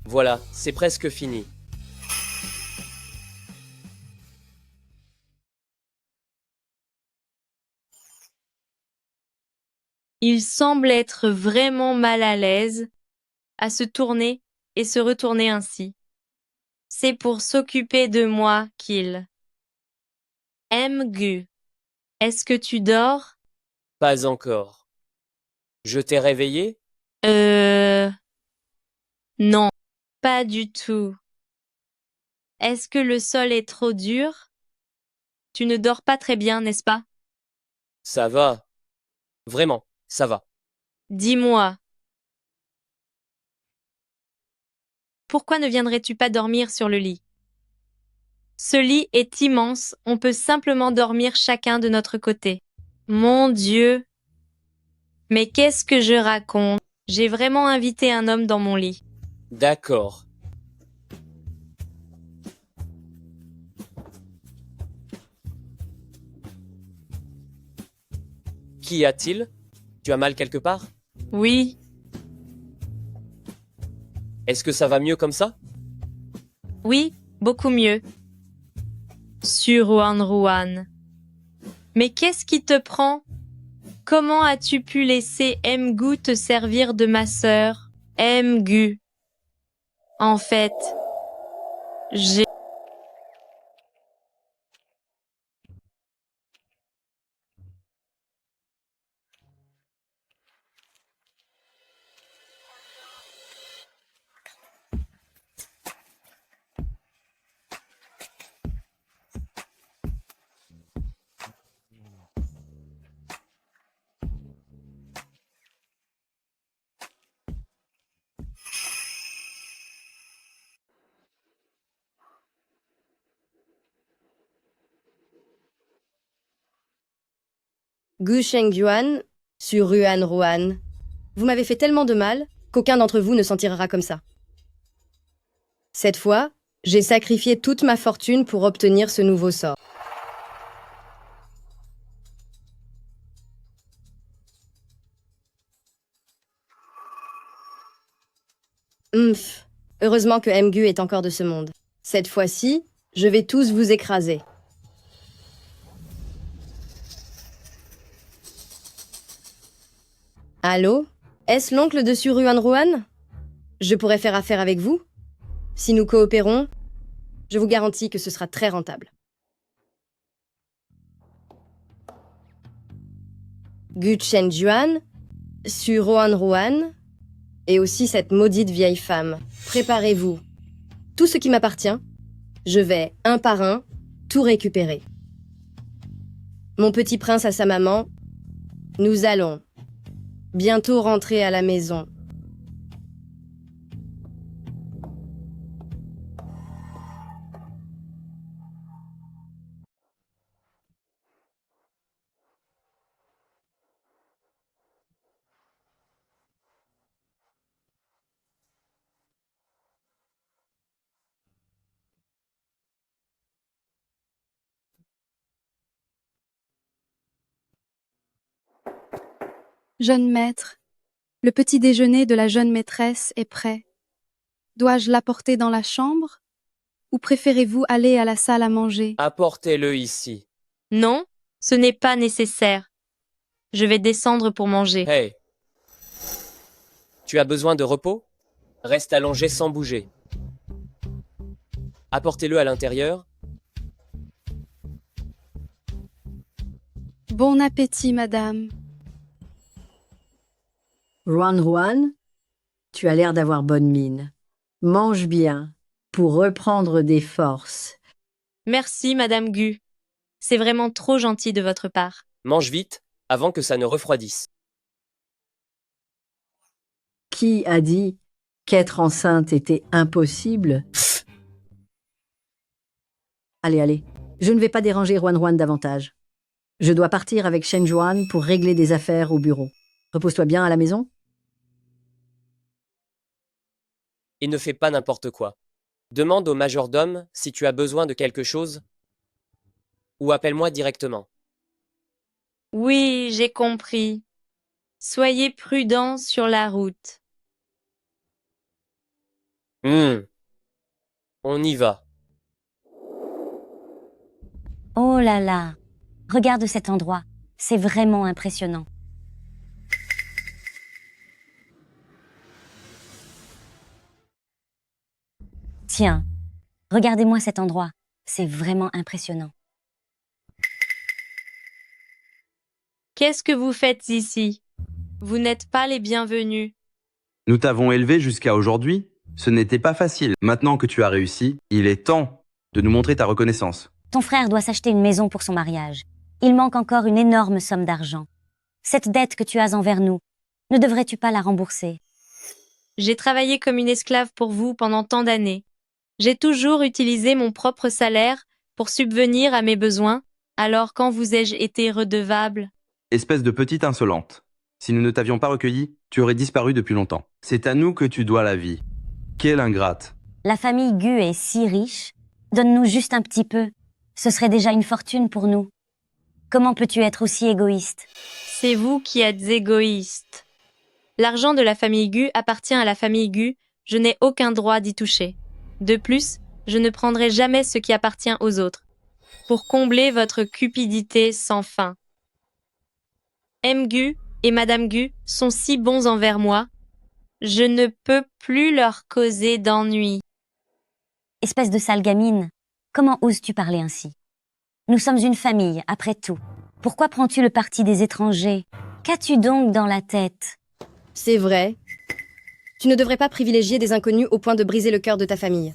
Voilà, c'est presque fini. Il semble être vraiment mal à l'aise à se tourner et se retourner ainsi. C'est pour s'occuper de moi qu'il... Mgu, est-ce que tu dors? Pas encore. Je t'ai réveillé? Non, pas du tout. Est-ce que le sol est trop dur? Tu ne dors pas très bien, n'est-ce pas? Ça va. Vraiment, ça va. Dis-moi. Pourquoi ne viendrais-tu pas dormir sur le lit? Ce lit est immense, on peut simplement dormir chacun de notre côté. Mon Dieu! Mais qu'est-ce que je raconte? J'ai vraiment invité un homme dans mon lit. D'accord. Qu'y a-t-il? Tu as mal quelque part? Oui, Est-ce que ça va mieux comme ça? oui, beaucoup mieux. Sur Ruan Ruan. Mais qu'est-ce qui te prend? Comment as-tu pu laisser Mgu te servir de ma sœur? Mgu. En fait, j'ai... Gu Shengyuan, sur Ruan Ruan. Vous m'avez fait tellement de mal qu'aucun d'entre vous ne s'en tirera comme ça. Cette fois, j'ai sacrifié toute ma fortune pour obtenir ce nouveau sort. Heureusement que Mgu est encore de ce monde. Cette fois-ci, je vais tous vous écraser. Allô? Est-ce l'oncle de Suruan Ruan? Je pourrais faire affaire avec vous? Si nous coopérons, je vous garantis que ce sera très rentable. Gu Chenjuan, Suruan Ruan, et aussi cette maudite vieille femme. Préparez-vous. Tout ce qui m'appartient, je vais, un par un, tout récupérer. Mon petit prince à sa maman, nous allons bientôt rentrer à la maison. Jeune maître, le petit déjeuner de la jeune maîtresse est prêt. Dois-je l'apporter dans la chambre ou préférez-vous aller à la salle à manger? Apportez-le ici. Non, ce n'est pas nécessaire. Je vais descendre pour manger. Hey! Tu as besoin de repos? Reste allongé sans bouger. Apportez-le à l'intérieur. Bon appétit, madame. Ruan Ruan, tu as l'air d'avoir bonne mine. Mange bien, pour reprendre des forces. Merci, Madame Gu. C'est vraiment trop gentil de votre part. Mange vite, avant que ça ne refroidisse. Qui a dit qu'être enceinte était impossible? Allez, allez, je ne vais pas déranger Ruan Ruan davantage. Je dois partir avec Shen Juan pour régler des affaires au bureau. Repose-toi bien à la maison. Et ne fais pas n'importe quoi. Demande au majordome si tu as besoin de quelque chose ou appelle-moi directement. Oui, j'ai compris. Soyez prudents sur la route. On y va. Oh là là, regarde cet endroit, c'est vraiment impressionnant. Tiens, regardez-moi cet endroit, c'est vraiment impressionnant. Qu'est-ce que vous faites ici? Vous n'êtes pas les bienvenus. Nous t'avons élevé jusqu'à aujourd'hui. Ce n'était pas facile. Maintenant que tu as réussi, il est temps de nous montrer ta reconnaissance. Ton frère doit s'acheter une maison pour son mariage. Il manque encore une énorme somme d'argent. Cette dette que tu as envers nous, ne devrais-tu pas la rembourser? J'ai travaillé comme une esclave pour vous pendant tant d'années. J'ai toujours utilisé mon propre salaire pour subvenir à mes besoins, alors quand vous ai-je été redevable? Espèce de petite insolente. Si nous ne t'avions pas recueilli, tu aurais disparu depuis longtemps. C'est à nous que tu dois la vie. Quelle ingrate. La famille Gu est si riche. Donne-nous juste un petit peu. Ce serait déjà une fortune pour nous. Comment peux-tu être aussi égoïste? C'est vous qui êtes égoïste. L'argent de la famille Gu appartient à la famille Gu, je n'ai aucun droit d'y toucher. De plus, je ne prendrai jamais ce qui appartient aux autres. Pour combler votre cupidité sans fin. M. Gu et Madame Gu sont si bons envers moi. Je ne peux plus leur causer d'ennui. Espèce de sale gamine, comment oses-tu parler ainsi? Nous sommes une famille, après tout. Pourquoi prends-tu le parti des étrangers? Qu'as-tu donc dans la tête? C'est vrai. Tu ne devrais pas privilégier des inconnus au point de briser le cœur de ta famille.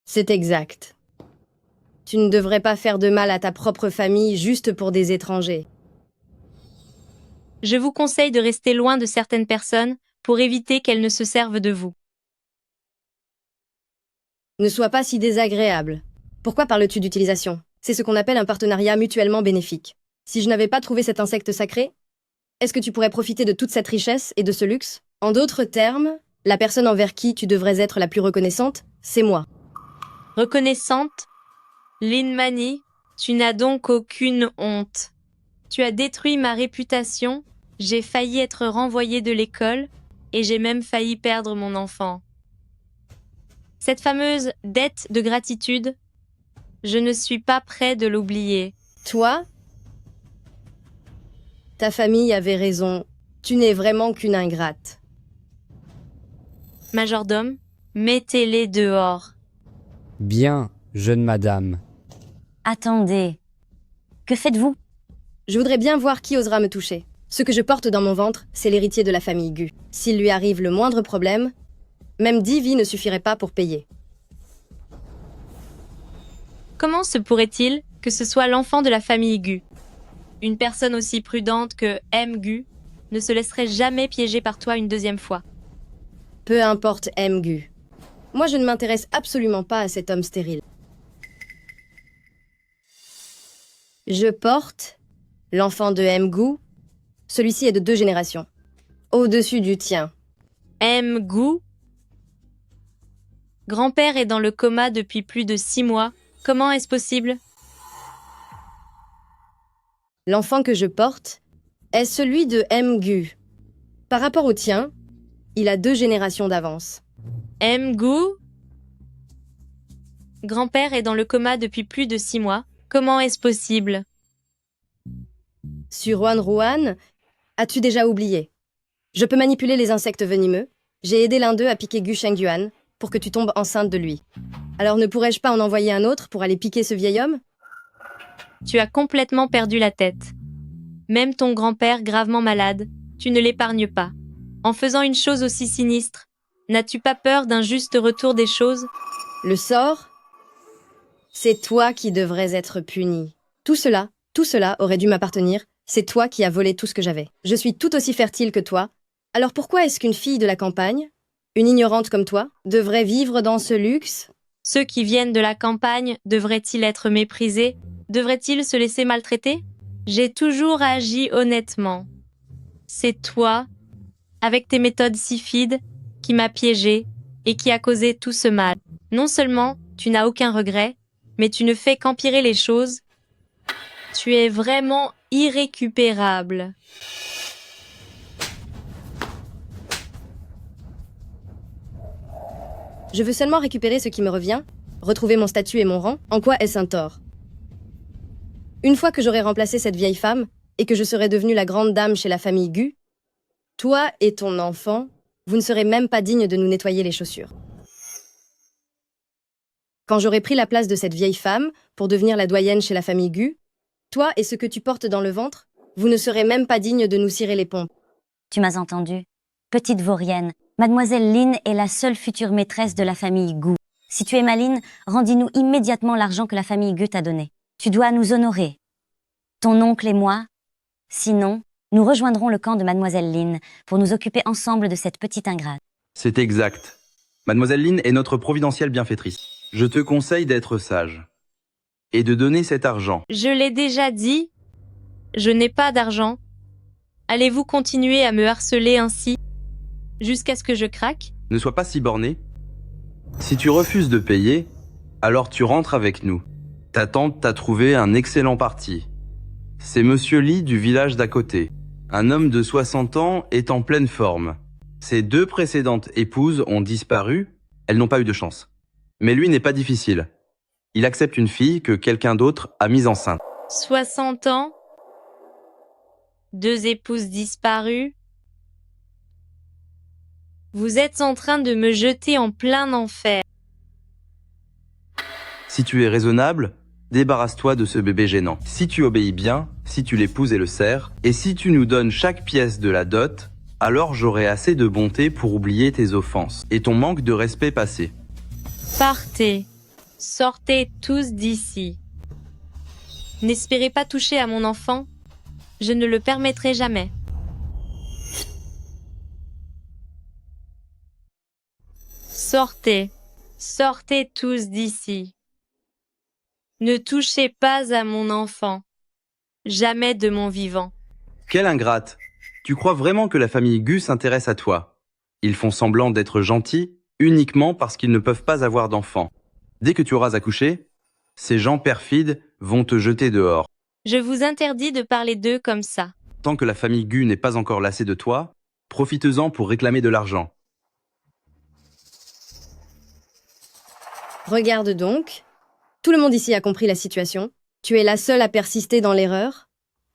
C'est exact. Tu ne devrais pas faire de mal à ta propre famille juste pour des étrangers. Je vous conseille de rester loin de certaines personnes pour éviter qu'elles ne se servent de vous. Ne sois pas si désagréable. Pourquoi parles-tu d'utilisation? C'est ce qu'on appelle un partenariat mutuellement bénéfique. Si je n'avais pas trouvé cet insecte sacré, est-ce que tu pourrais profiter de toute cette richesse et de ce luxe? En d'autres termes, la personne envers qui tu devrais être la plus reconnaissante, c'est moi. Reconnaissante? Lin Mani, tu n'as donc aucune honte. Tu as détruit ma réputation, j'ai failli être renvoyée de l'école et j'ai même failli perdre mon enfant. Cette fameuse dette de gratitude, je ne suis pas prêt de l'oublier. Toi? Ta famille avait raison. Tu n'es vraiment qu'une ingrate. Majordome, mettez-les dehors. Bien, jeune madame. Attendez. Que faites-vous? Je voudrais bien voir qui osera me toucher. Ce que je porte dans mon ventre, c'est l'héritier de la famille Gu. S'il lui arrive le moindre problème, même 10 vies ne suffiraient pas pour payer. Comment se pourrait-il que ce soit l'enfant de la famille Gu? Une personne aussi prudente que M. Gu ne se laisserait jamais piéger par toi une deuxième fois. Peu importe M. Gu. Moi, je ne m'intéresse absolument pas à cet homme stérile. Je porte l'enfant de M. Gu. Celui-ci est de 2 générations. Au-dessus du tien. M. Gu? Grand-père est dans le coma depuis plus de 6 mois. Comment est-ce possible? L'enfant que je porte est celui de M. Gu. Par rapport au tien, il a 2 générations d'avance. M. Gu? Grand-père est dans le coma depuis plus de 6 mois. Comment est-ce possible? Sur Wanruan, as-tu déjà oublié? Je peux manipuler les insectes venimeux. J'ai aidé l'un d'eux à piquer Gu Shengyuan pour que tu tombes enceinte de lui. Alors ne pourrais-je pas en envoyer un autre pour aller piquer ce vieil homme? Tu as complètement perdu la tête. Même ton grand-père gravement malade, tu ne l'épargnes pas. En faisant une chose aussi sinistre, n'as-tu pas peur d'un juste retour des choses? Le sort? C'est toi qui devrais être puni. Tout cela aurait dû m'appartenir. C'est toi qui as volé tout ce que j'avais. Je suis tout aussi fertile que toi. Alors pourquoi est-ce qu'une fille de la campagne, une ignorante comme toi, devrait vivre dans ce luxe? Ceux qui viennent de la campagne devraient-ils être méprisés? Devraient-ils se laisser maltraiter? J'ai toujours agi honnêtement. C'est toi, avec tes méthodes sifides, qui m'as piégé et qui a causé tout ce mal. Non seulement tu n'as aucun regret, mais tu ne fais qu'empirer les choses. Tu es vraiment irrécupérable. Je veux seulement récupérer ce qui me revient, retrouver mon statut et mon rang. En quoi est-ce un tort? Une fois que j'aurai remplacé cette vieille femme et que je serai devenue la grande dame chez la famille Gu, toi et ton enfant, vous ne serez même pas dignes de nous nettoyer les chaussures. Quand j'aurai pris la place de cette vieille femme pour devenir la doyenne chez la famille Gu, toi et ce que tu portes dans le ventre, vous ne serez même pas dignes de nous cirer les pompes. Tu m'as entendu? Petite vaurienne, Mademoiselle Lin est la seule future maîtresse de la famille Gu. Si tu es maline, rendis-nous immédiatement l'argent que la famille Gu t'a donné. Tu dois nous honorer. Ton oncle et moi. Sinon, nous rejoindrons le camp de Mademoiselle Lin pour nous occuper ensemble de cette petite ingrate. C'est exact. Mademoiselle Lin est notre providentielle bienfaitrice. Je te conseille d'être sage et de donner cet argent. Je l'ai déjà dit, je n'ai pas d'argent. Allez-vous continuer à me harceler ainsi jusqu'à ce que je craque? Ne sois pas si borné. Si tu refuses de payer, alors tu rentres avec nous. Ta tante t'a trouvé un excellent parti. C'est Monsieur Lee du village d'à côté. Un homme de 60 ans est en pleine forme. Ses 2 précédentes épouses ont disparu, elles n'ont pas eu de chance. Mais lui n'est pas difficile. Il accepte une fille que quelqu'un d'autre a mise enceinte. 60 ans? 2 épouses disparues. Vous êtes en train de me jeter en plein enfer. Si tu es raisonnable, débarrasse-toi de ce bébé gênant. Si tu obéis bien, si tu l'épouses et le sers, et si tu nous donnes chaque pièce de la dot, alors j'aurai assez de bonté pour oublier tes offenses et ton manque de respect passé. Partez. Sortez tous d'ici. N'espérez pas toucher à mon enfant. Je ne le permettrai jamais. Sortez. Sortez tous d'ici. Ne touchez pas à mon enfant. Jamais de mon vivant. Quelle ingrate! Tu crois vraiment que la famille Gu s'intéresse à toi? Ils font semblant d'être gentils uniquement parce qu'ils ne peuvent pas avoir d'enfants. Dès que tu auras accouché, ces gens perfides vont te jeter dehors. Je vous interdis de parler d'eux comme ça. Tant que la famille Gu n'est pas encore lassée de toi, profite-en pour réclamer de l'argent. Regarde donc. Tout le monde ici a compris la situation. Tu es la seule à persister dans l'erreur.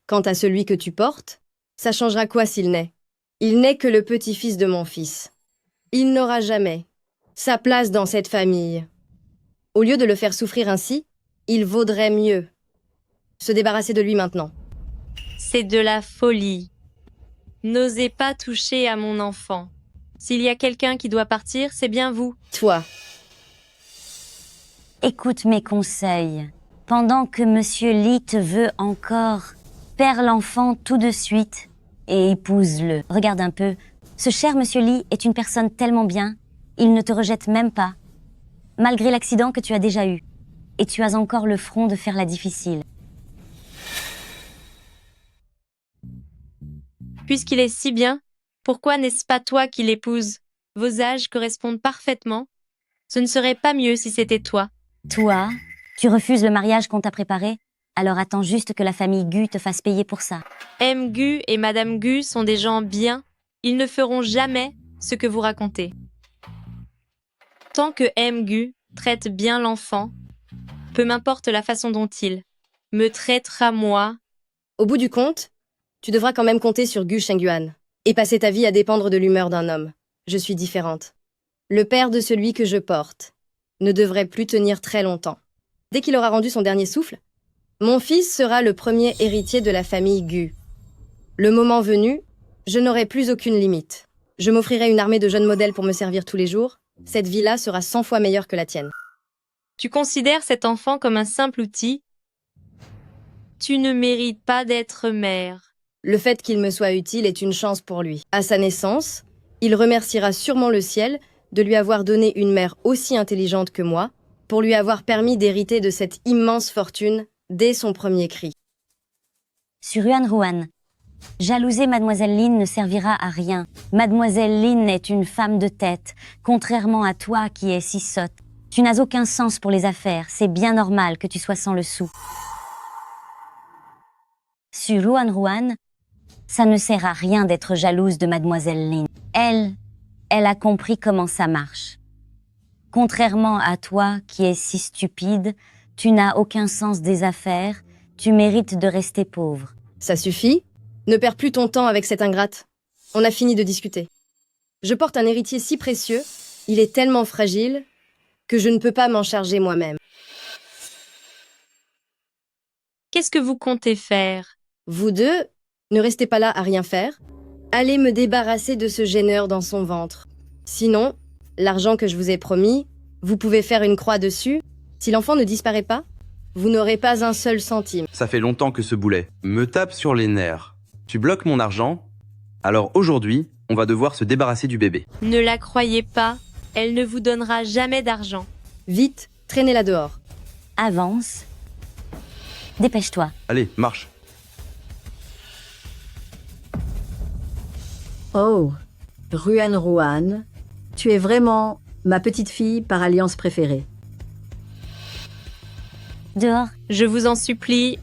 Quant à celui que tu portes, ça changera quoi s'il naît? Il n'est que le petit-fils de mon fils. Il n'aura jamais sa place dans cette famille. Au lieu de le faire souffrir ainsi, il vaudrait mieux se débarrasser de lui maintenant. C'est de la folie. N'osez pas toucher à mon enfant. S'il y a quelqu'un qui doit partir, c'est bien vous. Toi. Écoute mes conseils. Pendant que Monsieur Lee te veut encore, perds l'enfant tout de suite et épouse-le. Regarde un peu. Ce cher Monsieur Lee est une personne tellement bien, il ne te rejette même pas. Malgré l'accident que tu as déjà eu. Et tu as encore le front de faire la difficile. Puisqu'il est si bien, pourquoi n'est-ce pas toi qui l'épouse? Vos âges correspondent parfaitement. Ce ne serait pas mieux si c'était toi. Toi, tu refuses le mariage qu'on t'a préparé? Alors attends juste que la famille Gu te fasse payer pour ça. M. Gu et Madame Gu sont des gens bien. Ils ne feront jamais ce que vous racontez. Tant que M. Gu traite bien l'enfant, peu m'importe la façon dont il me traitera moi. Au bout du compte, tu devras quand même compter sur Gu Shengyuan et passer ta vie à dépendre de l'humeur d'un homme. Je suis différente. Le père de celui que je porte ne devrait plus tenir très longtemps. Dès qu'il aura rendu son dernier souffle, mon fils sera le premier héritier de la famille Gu. Le moment venu, je n'aurai plus aucune limite. Je m'offrirai une armée de jeunes modèles pour me servir tous les jours. Cette vie-là sera 100 fois meilleure que la tienne. Tu considères cet enfant comme un simple outil? Tu ne mérites pas d'être mère. Le fait qu'il me soit utile est une chance pour lui. À sa naissance, il remerciera sûrement le ciel de lui avoir donné une mère aussi intelligente que moi, pour lui avoir permis d'hériter de cette immense fortune dès son premier cri. Sur Yuan Ruan, jalouser Mademoiselle Lin ne servira à rien. Mademoiselle Lin est une femme de tête, contrairement à toi qui es si sotte. Tu n'as aucun sens pour les affaires, c'est bien normal que tu sois sans le sou. Sur Yuan Ruan, ça ne sert à rien d'être jalouse de Mademoiselle Lin. Elle a compris comment ça marche. Contrairement à toi qui es si stupide, tu n'as aucun sens des affaires, tu mérites de rester pauvre. Ça suffit? Ne perds plus ton temps avec cette ingrate. On a fini de discuter. Je porte un héritier si précieux, il est tellement fragile que je ne peux pas m'en charger moi-même. Qu'est-ce que vous comptez faire? Vous deux, ne restez pas là à rien faire. Allez me débarrasser de ce gêneur dans son ventre. Sinon, l'argent que je vous ai promis, vous pouvez faire une croix dessus. Si l'enfant ne disparaît pas, vous n'aurez pas un seul centime. Ça fait longtemps que ce boulet me tape sur les nerfs. Tu bloques mon argent, alors aujourd'hui, on va devoir se débarrasser du bébé. Ne la croyez pas, elle ne vous donnera jamais d'argent. Vite, traînez-la dehors. Avance. Dépêche-toi. Allez, marche. Oh, Ruan Ruan, tu es vraiment ma petite fille par alliance préférée. Dehors. Je vous en supplie,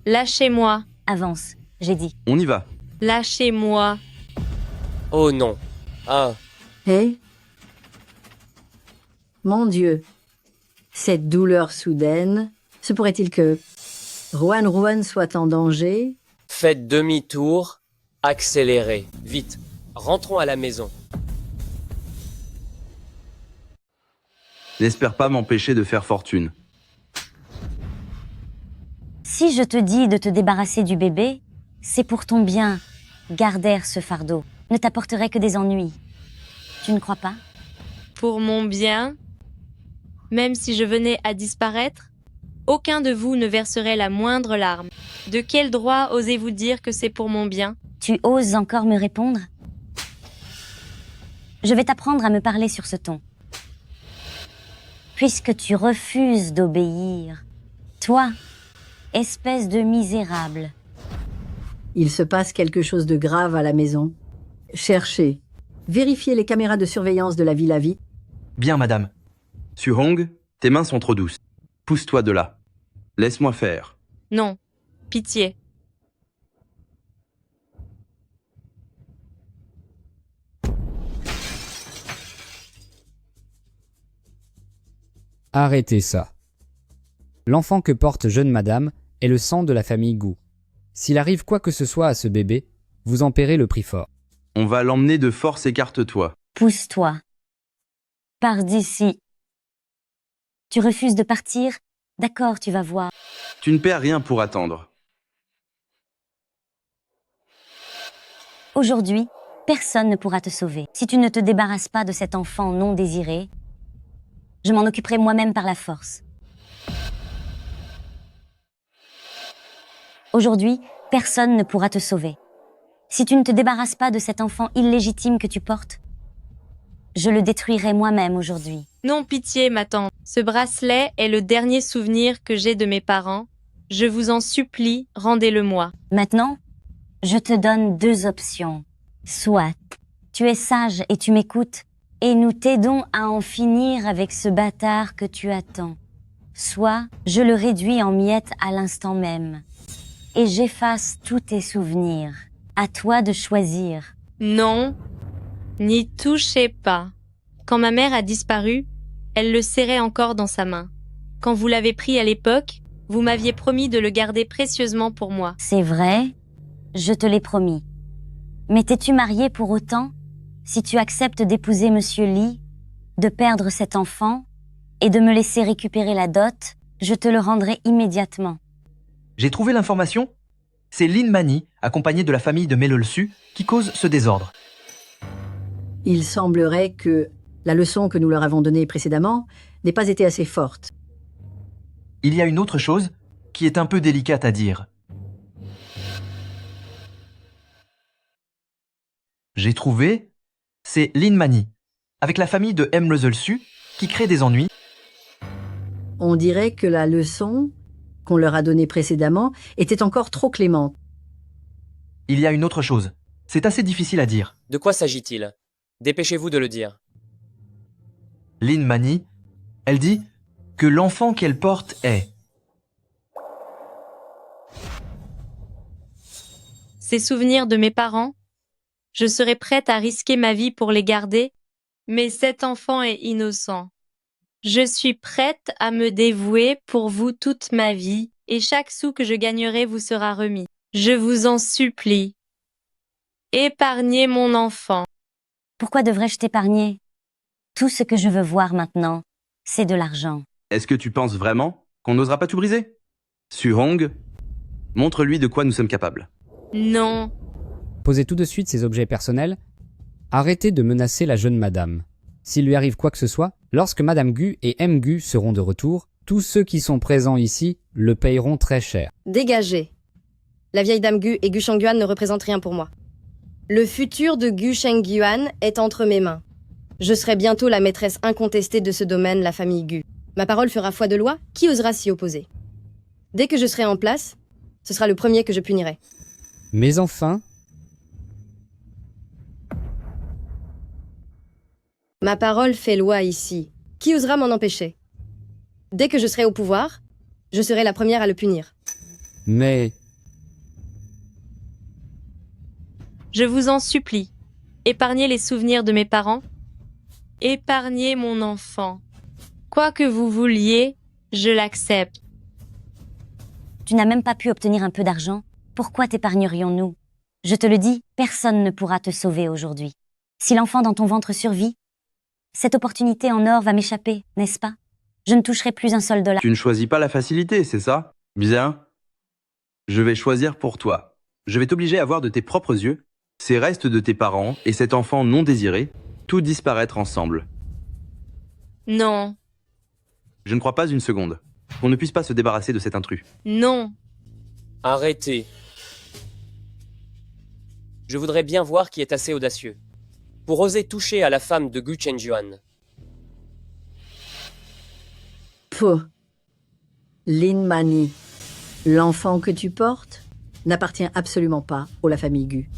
lâchez-moi. Avance, j'ai dit. On y va. Lâchez-moi. Oh non. Ah, Hé? Mon Dieu, cette douleur soudaine, se pourrait-il que Ruan Ruan soit en danger Faites demi-tour, accélérez, vite. Rentrons à la maison. N'espère pas m'empêcher de faire fortune. Si je te dis de te débarrasser du bébé, c'est pour ton bien. Garder ce fardeau ne t'apporterait que des ennuis. Tu ne crois pas? Pour mon bien, même si je venais à disparaître, aucun de vous ne verserait la moindre larme. De quel droit osez-vous dire que c'est pour mon bien? Tu oses encore me répondre? Je vais t'apprendre à me parler sur ce ton. Puisque tu refuses d'obéir, toi, espèce de misérable. Il se passe quelque chose de grave à la maison. Cherchez. Vérifiez les caméras de surveillance de la Villa vite. Bien, madame. Suhong, tes mains sont trop douces. Pousse-toi de là. Laisse-moi faire. Non, pitié. Arrêtez ça. L'enfant que porte jeune madame est le sang de la famille Gu. S'il arrive quoi que ce soit à ce bébé, vous en paierez le prix fort. On va l'emmener de force, écarte-toi. Pousse-toi. Pars d'ici. Tu refuses de partir? D'accord, tu vas voir. Tu ne perds rien pour attendre. Aujourd'hui, personne ne pourra te sauver. Si tu ne te débarrasses pas de cet enfant non désiré, je m'en occuperai moi-même par la force. Aujourd'hui, personne ne pourra te sauver. Si tu ne te débarrasses pas de cet enfant illégitime que tu portes, je le détruirai moi-même aujourd'hui. Non, pitié, ma tante. Ce bracelet est le dernier souvenir que j'ai de mes parents. Je vous en supplie, rendez-le-moi. Maintenant, je te donne deux options. Soit tu es sage et tu m'écoutes, et nous t'aidons à en finir avec ce bâtard que tu attends. Soit je le réduis en miettes à l'instant même, et j'efface tous tes souvenirs. À toi de choisir. Non, n'y touchez pas. Quand ma mère a disparu, elle le serrait encore dans sa main. Quand vous l'avez pris à l'époque, vous m'aviez promis de le garder précieusement pour moi. C'est vrai, je te l'ai promis. Mais t'es-tu marié pour autant? Si tu acceptes d'épouser Monsieur Lee, de perdre cet enfant, et de me laisser récupérer la dot, je te le rendrai immédiatement. J'ai trouvé l'information. C'est Lin Mani, accompagné de la famille de Melolsu, qui cause ce désordre. Il semblerait que la leçon que nous leur avons donnée précédemment n'ait pas été assez forte. Il y a une autre chose qui est un peu délicate à dire. J'ai trouvé, c'est Lin Mani, avec la famille de M. Su, qui crée des ennuis. On dirait que la leçon qu'on leur a donnée précédemment était encore trop clémente. Il y a une autre chose. C'est assez difficile à dire. De quoi s'agit-il? Dépêchez-vous de le dire. Lin Mani, elle dit que l'enfant qu'elle porte est... Ces souvenirs de mes parents, je serais prête à risquer ma vie pour les garder, mais cet enfant est innocent. Je suis prête à me dévouer pour vous toute ma vie, et chaque sou que je gagnerai vous sera remis. Je vous en supplie. Épargnez mon enfant. Pourquoi devrais-je t'épargner? Tout ce que je veux voir maintenant, c'est de l'argent. Est-ce que tu penses vraiment qu'on n'osera pas tout briser? Suhong, montre-lui de quoi nous sommes capables. Non. Posez tout de suite ces objets personnels. Arrêtez de menacer la jeune madame. S'il lui arrive quoi que ce soit, lorsque Madame Gu et M. Gu seront de retour, tous ceux qui sont présents ici le payeront très cher. Dégagez. La vieille dame Gu et Gu Shengyuan ne représentent rien pour moi. Le futur de Gu Shengyuan est entre mes mains. Je serai bientôt la maîtresse incontestée de ce domaine, la famille Gu. Ma parole fera foi de loi, qui osera s'y opposer? Dès que je serai en place, ce sera le premier que je punirai. Mais enfin, ma parole fait loi ici. Qui osera m'en empêcher? Dès que je serai au pouvoir, je serai la première à le punir. mais... Je vous en supplie. Épargnez les souvenirs de mes parents. Épargnez mon enfant. Quoi que vous vouliez, je l'accepte. Tu n'as même pas pu obtenir un peu d'argent pourquoi t'épargnerions-nous? Je te le dis, personne ne pourra te sauver aujourd'hui. Si l'enfant dans ton ventre survit, cette opportunité en or va m'échapper, n'est-ce pas? Je ne toucherai plus un seul dollar. Tu ne choisis pas la facilité, c'est ça? Bien. Je vais choisir pour toi. Je vais t'obliger à voir de tes propres yeux ces restes de tes parents et cet enfant non désiré, tout disparaître ensemble. Non, Je ne crois pas une seconde qu'on ne puisse pas se débarrasser de cet intrus. non. Arrêtez. Je voudrais bien voir qui est assez audacieux pour oser toucher à la femme de Gu Chenjuan. Pouh. Lin Mani, l'enfant que tu portes n'appartient absolument pas à la famille Gu.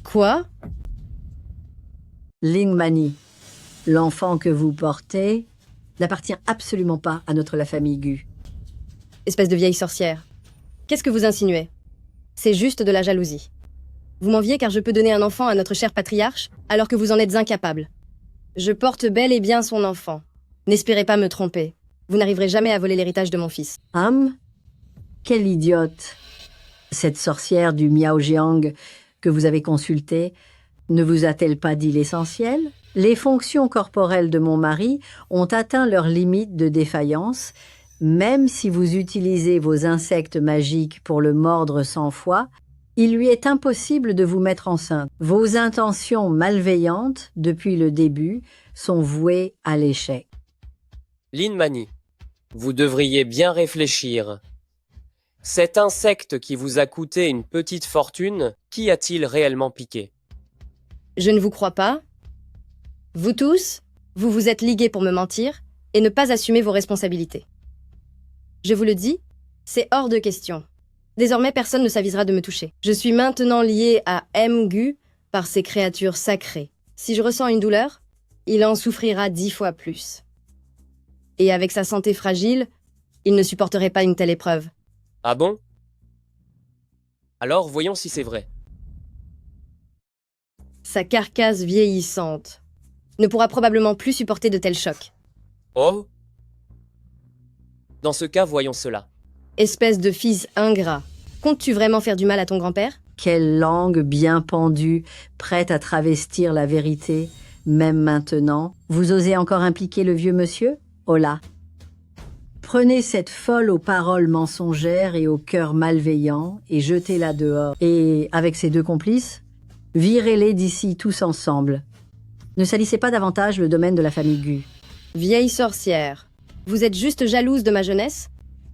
Quoi? Lin Mani, l'enfant que vous portez n'appartient absolument pas à la famille Gu. Espèce de vieille sorcière. Qu'est-ce que vous insinuez? C'est juste de la jalousie. Vous m'enviez car je peux donner un enfant à notre cher patriarche, alors que vous en êtes incapable. Je porte bel et bien son enfant. N'espérez pas me tromper. Vous n'arriverez jamais à voler l'héritage de mon fils. Quelle idiote! Cette sorcière du Miaojiang que vous avez consultée ne vous a-t-elle pas dit l'essentiel? Les fonctions corporelles de mon mari ont atteint leur limite de défaillance. Même si vous utilisez vos insectes magiques pour le mordre 100 fois, il lui est impossible de vous mettre enceinte. Vos intentions malveillantes, depuis le début, sont vouées à l'échec. Lin Mani, vous devriez bien réfléchir. Cet insecte qui vous a coûté une petite fortune, qui a-t-il réellement piqué? Je ne vous crois pas. Vous tous, vous vous êtes ligués pour me mentir et ne pas assumer vos responsabilités. Je vous le dis, c'est hors de question. Désormais, personne ne s'avisera de me toucher. Je suis maintenant lié à Gu par ces créatures sacrées. Si je ressens une douleur, il en souffrira 10 fois plus. Et avec sa santé fragile, il ne supporterait pas une telle épreuve. Ah bon? Alors voyons si c'est vrai. Sa carcasse vieillissante ne pourra probablement plus supporter de tels chocs. Oh? Dans ce cas, voyons cela. Espèce de fils ingrat, comptes-tu vraiment faire du mal à ton grand-père? Quelle langue bien pendue, prête à travestir la vérité, même maintenant. Vous osez encore impliquer le vieux monsieur? Oh là! Prenez cette folle aux paroles mensongères et au cœur malveillant et jetez-la dehors. Et, avec ses deux complices, virez-les d'ici tous ensemble. Ne salissez pas davantage le domaine de la famille Gu. Vieille sorcière, vous êtes juste jalouse de ma jeunesse?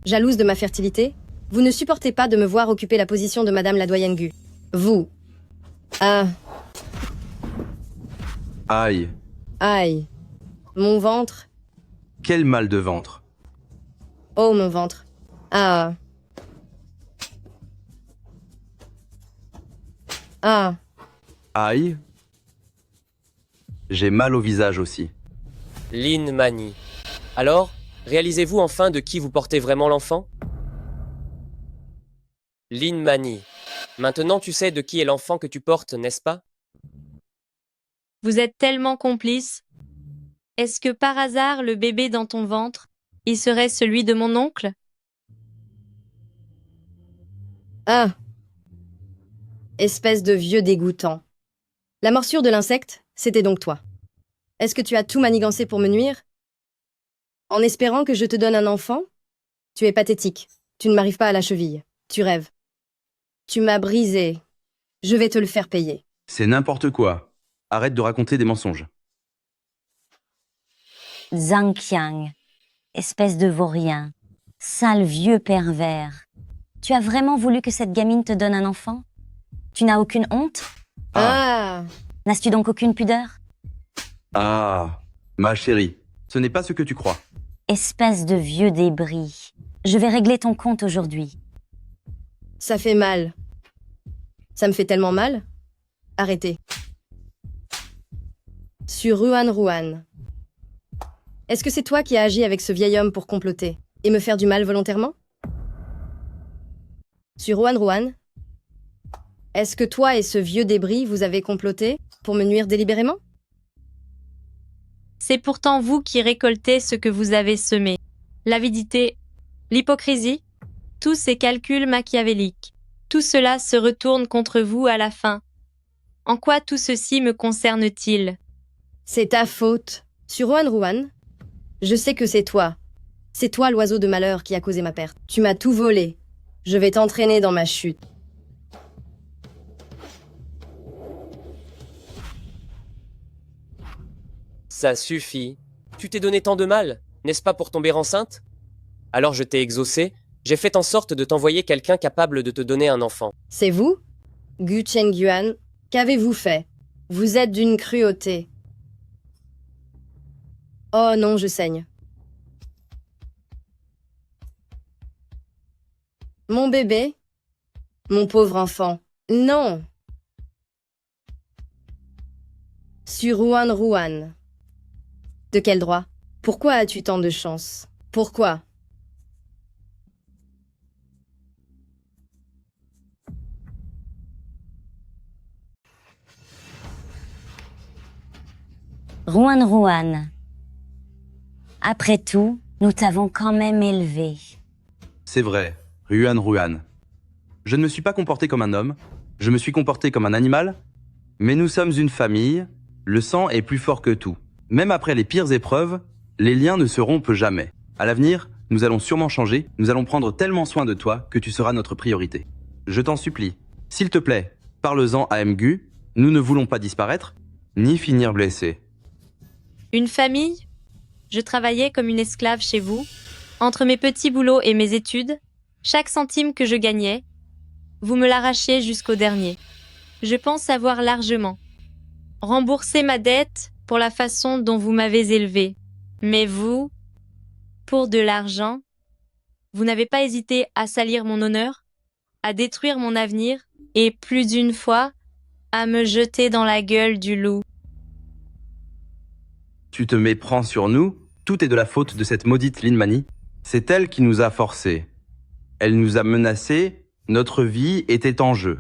Jalouse de ma fertilité? Vous ne supportez pas de me voir occuper la position de Madame la doyenne Gu. Vous. Ah. Aïe, Aïe. Mon ventre. quel mal de ventre. Oh, mon ventre. Ah. Ah. Aïe, j'ai mal au visage aussi. Lin Mani. Alors, réalisez-vous enfin de qui vous portez vraiment l'enfant? Lin Mani. Maintenant tu sais de qui est l'enfant que tu portes, n'est-ce pas? Vous êtes tellement complices. Est-ce que par hasard le bébé dans ton ventre, il serait celui de mon oncle? Ah. Espèce de vieux dégoûtant. La morsure de l'insecte, c'était donc toi. Est-ce que tu as tout manigancé pour me nuire? En espérant que je te donne un enfant? Tu es pathétique. Tu ne m'arrives pas à la cheville. Tu rêves. Tu m'as brisé. Je vais te le faire payer. C'est n'importe quoi. Arrête de raconter des mensonges. Zhang Qiang, espèce de vaurien, sale vieux pervers. Tu as vraiment voulu que cette gamine te donne un enfant? Tu n'as aucune honte? Ah. N'as-tu donc aucune pudeur? Ah, ma chérie, ce n'est pas ce que tu crois. Espèce de vieux débris. Je vais régler ton compte aujourd'hui. Ça fait mal. Ça me fait tellement mal. Arrêtez. Sur Ruan. Est-ce que c'est toi qui as agi avec ce vieil homme pour comploter et me faire du mal volontairement? Sur Ruan, est-ce que toi et ce vieux débris vous avez comploté pour me nuire délibérément? C'est pourtant vous qui récoltez ce que vous avez semé. L'avidité, l'hypocrisie, tous ces calculs machiavéliques. Tout cela se retourne contre vous à la fin. En quoi tout ceci me concerne-t-il? C'est ta faute. Sur Rohan Ruan, je sais que c'est toi. C'est toi l'oiseau de malheur qui a causé ma perte. Tu m'as tout volé. Je vais t'entraîner dans ma chute. Ça suffit. Tu t'es donné tant de mal, n'est-ce pas pour tomber enceinte? Alors je t'ai exaucé, j'ai fait en sorte de t'envoyer quelqu'un capable de te donner un enfant. C'est vous? Gu Chengyuan, qu'avez-vous fait? Vous êtes d'une cruauté. Oh non, je saigne. Mon bébé? Mon pauvre enfant. Non. Sur Rohan Ruan. De quel droit? Pourquoi as-tu tant de chance? Pourquoi? Rohan Ruan. Après tout, nous t'avons quand même élevé. C'est vrai, Ruan Ruan. Je ne me suis pas comporté comme un homme, je me suis comporté comme un animal, mais nous sommes une famille, le sang est plus fort que tout. Même après les pires épreuves, les liens ne se rompent jamais. À l'avenir, nous allons sûrement changer, nous allons prendre tellement soin de toi que tu seras notre priorité. Je t'en supplie, s'il te plaît, parle-en à Mgu, nous ne voulons pas disparaître, ni finir blessés. Une famille? Je travaillais comme une esclave chez vous. Entre mes petits boulots et mes études, chaque centime que je gagnais, vous me l'arrachiez jusqu'au dernier. Je pense avoir largement remboursé ma dette pour la façon dont vous m'avez élevé. Mais vous, pour de l'argent, vous n'avez pas hésité à salir mon honneur, à détruire mon avenir et plus d'une fois, à me jeter dans la gueule du loup. Tu te méprends sur nous, tout est de la faute de cette maudite Lin Mani. C'est elle qui nous a forcés. Elle nous a menacés, notre vie était en jeu.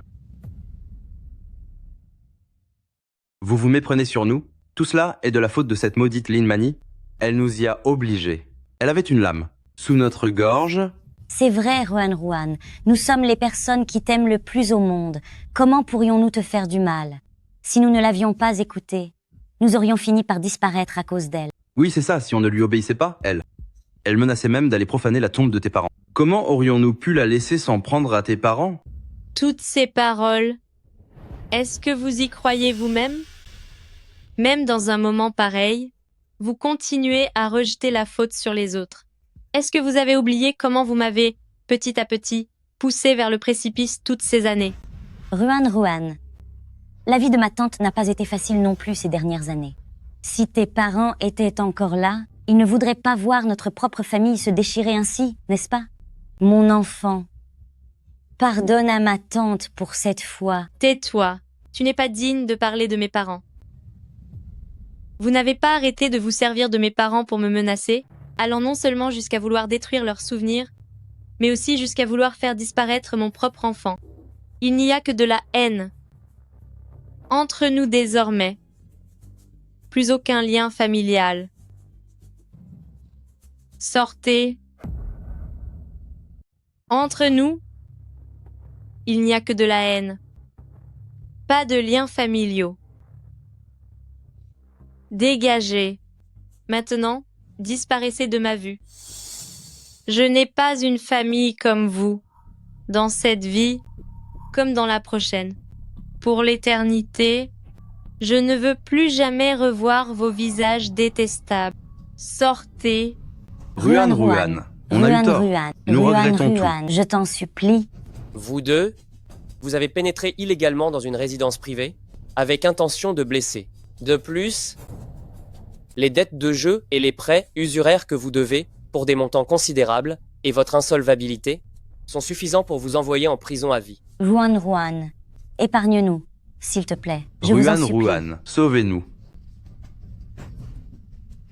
Vous vous méprenez sur nous, tout cela est de la faute de cette maudite Lin Mani. Elle nous y a obligés. Elle avait une lame. Sous notre gorge... C'est vrai, Rohan Ruan. Nous sommes les personnes qui t'aiment le plus au monde. Comment pourrions-nous te faire du mal? Si nous ne l'avions pas écoutée, nous aurions fini par disparaître à cause d'elle. Oui, c'est ça, si on ne lui obéissait pas, elle. Elle menaçait même d'aller profaner la tombe de tes parents. Comment aurions-nous pu la laisser s'en prendre à tes parents? Toutes ces paroles, est-ce que vous y croyez vous-même? Même dans un moment pareil, vous continuez à rejeter la faute sur les autres. Est-ce que vous avez oublié comment vous m'avez, petit à petit, poussé vers le précipice toutes ces années? Rohan Ruan, la vie de ma tante n'a pas été facile non plus ces dernières années. Si tes parents étaient encore là, ils ne voudraient pas voir notre propre famille se déchirer ainsi, n'est-ce pas? Mon enfant, pardonne à ma tante pour cette fois. Tais-toi, tu n'es pas digne de parler de mes parents. Vous n'avez pas arrêté de vous servir de mes parents pour me menacer, allant non seulement jusqu'à vouloir détruire leurs souvenirs, mais aussi jusqu'à vouloir faire disparaître mon propre enfant. Il n'y a que de la haine. Entre nous désormais. Plus aucun lien familial. Sortez. Entre nous, il n'y a que de la haine. Pas de liens familiaux. Dégagez. Maintenant, disparaissez de ma vue. Je n'ai pas une famille comme vous, dans cette vie comme dans la prochaine. Pour l'éternité, je ne veux plus jamais revoir vos visages détestables. Sortez. Ruan Ruan, on a eu tort. Nous regrettons tout. Je t'en supplie. Vous deux, vous avez pénétré illégalement dans une résidence privée, avec intention de blesser. De plus, les dettes de jeu et les prêts usuraires que vous devez, pour des montants considérables, et votre insolvabilité, sont suffisants pour vous envoyer en prison à vie. Rohan Ruan, épargne-nous, s'il te plaît. Je vous en Ruan supplie. Ruan, sauvez-nous.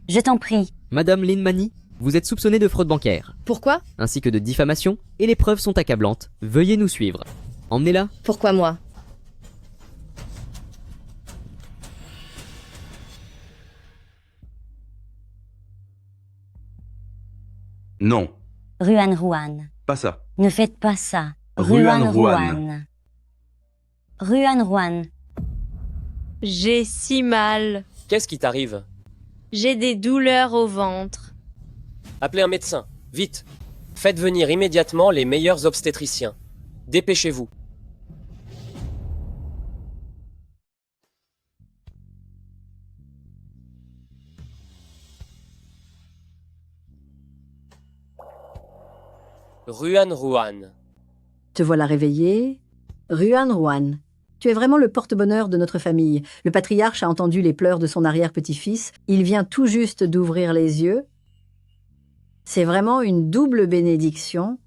Je t'en prie. Madame Lin Mani, vous êtes soupçonnée de fraude bancaire, Pourquoi? ainsi que de diffamation, et les preuves sont accablantes. Veuillez nous suivre. Emmenez-la. Pourquoi moi? Non, Ruhan Ruan, pas ça. ne faites pas ça. Ruan Ruan. Ruan Ruan. J'ai si mal. Qu'est-ce qui t'arrive? J'ai des douleurs au ventre. Appelez un médecin, vite. Faites venir immédiatement les meilleurs obstétriciens. Dépêchez-vous. Ruan Ruan. Te voilà réveillé. Ruan Ruan. Tu es vraiment le porte-bonheur de notre famille. Le patriarche a entendu les pleurs de son arrière-petit-fils. Il vient tout juste d'ouvrir les yeux. C'est vraiment une double bénédiction.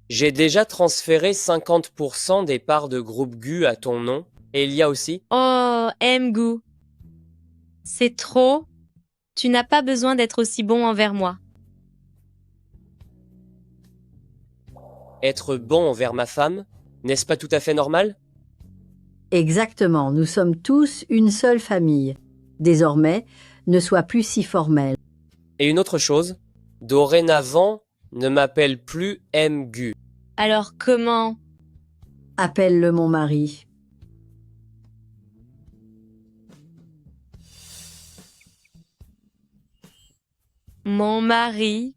J'ai déjà transféré 50% des parts de groupe GU à ton nom. Et il y a aussi... Oh, Mgu. C'est trop. Tu n'as pas besoin d'être aussi bon envers moi. Être bon envers ma femme, n'est-ce pas tout à fait normal? Exactement, nous sommes tous une seule famille. Désormais, ne sois plus si formel. Et une autre chose, dorénavant, ne m'appelle plus Mgu. Alors comment? Appelle-le mon mari. Mon mari.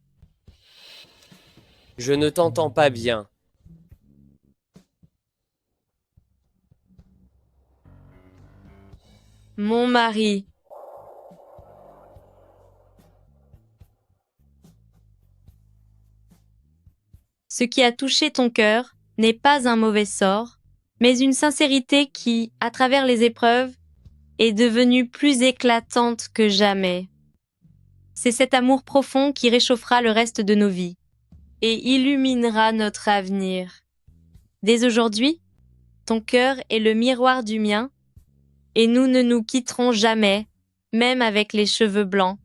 Je ne t'entends pas bien. Mon mari. Ce qui a touché ton cœur n'est pas un mauvais sort, mais une sincérité qui, à travers les épreuves, est devenue plus éclatante que jamais. C'est cet amour profond qui réchauffera le reste de nos vies et illuminera notre avenir. Dès aujourd'hui, ton cœur est le miroir du mien, et nous ne nous quitterons jamais, même avec les cheveux blancs.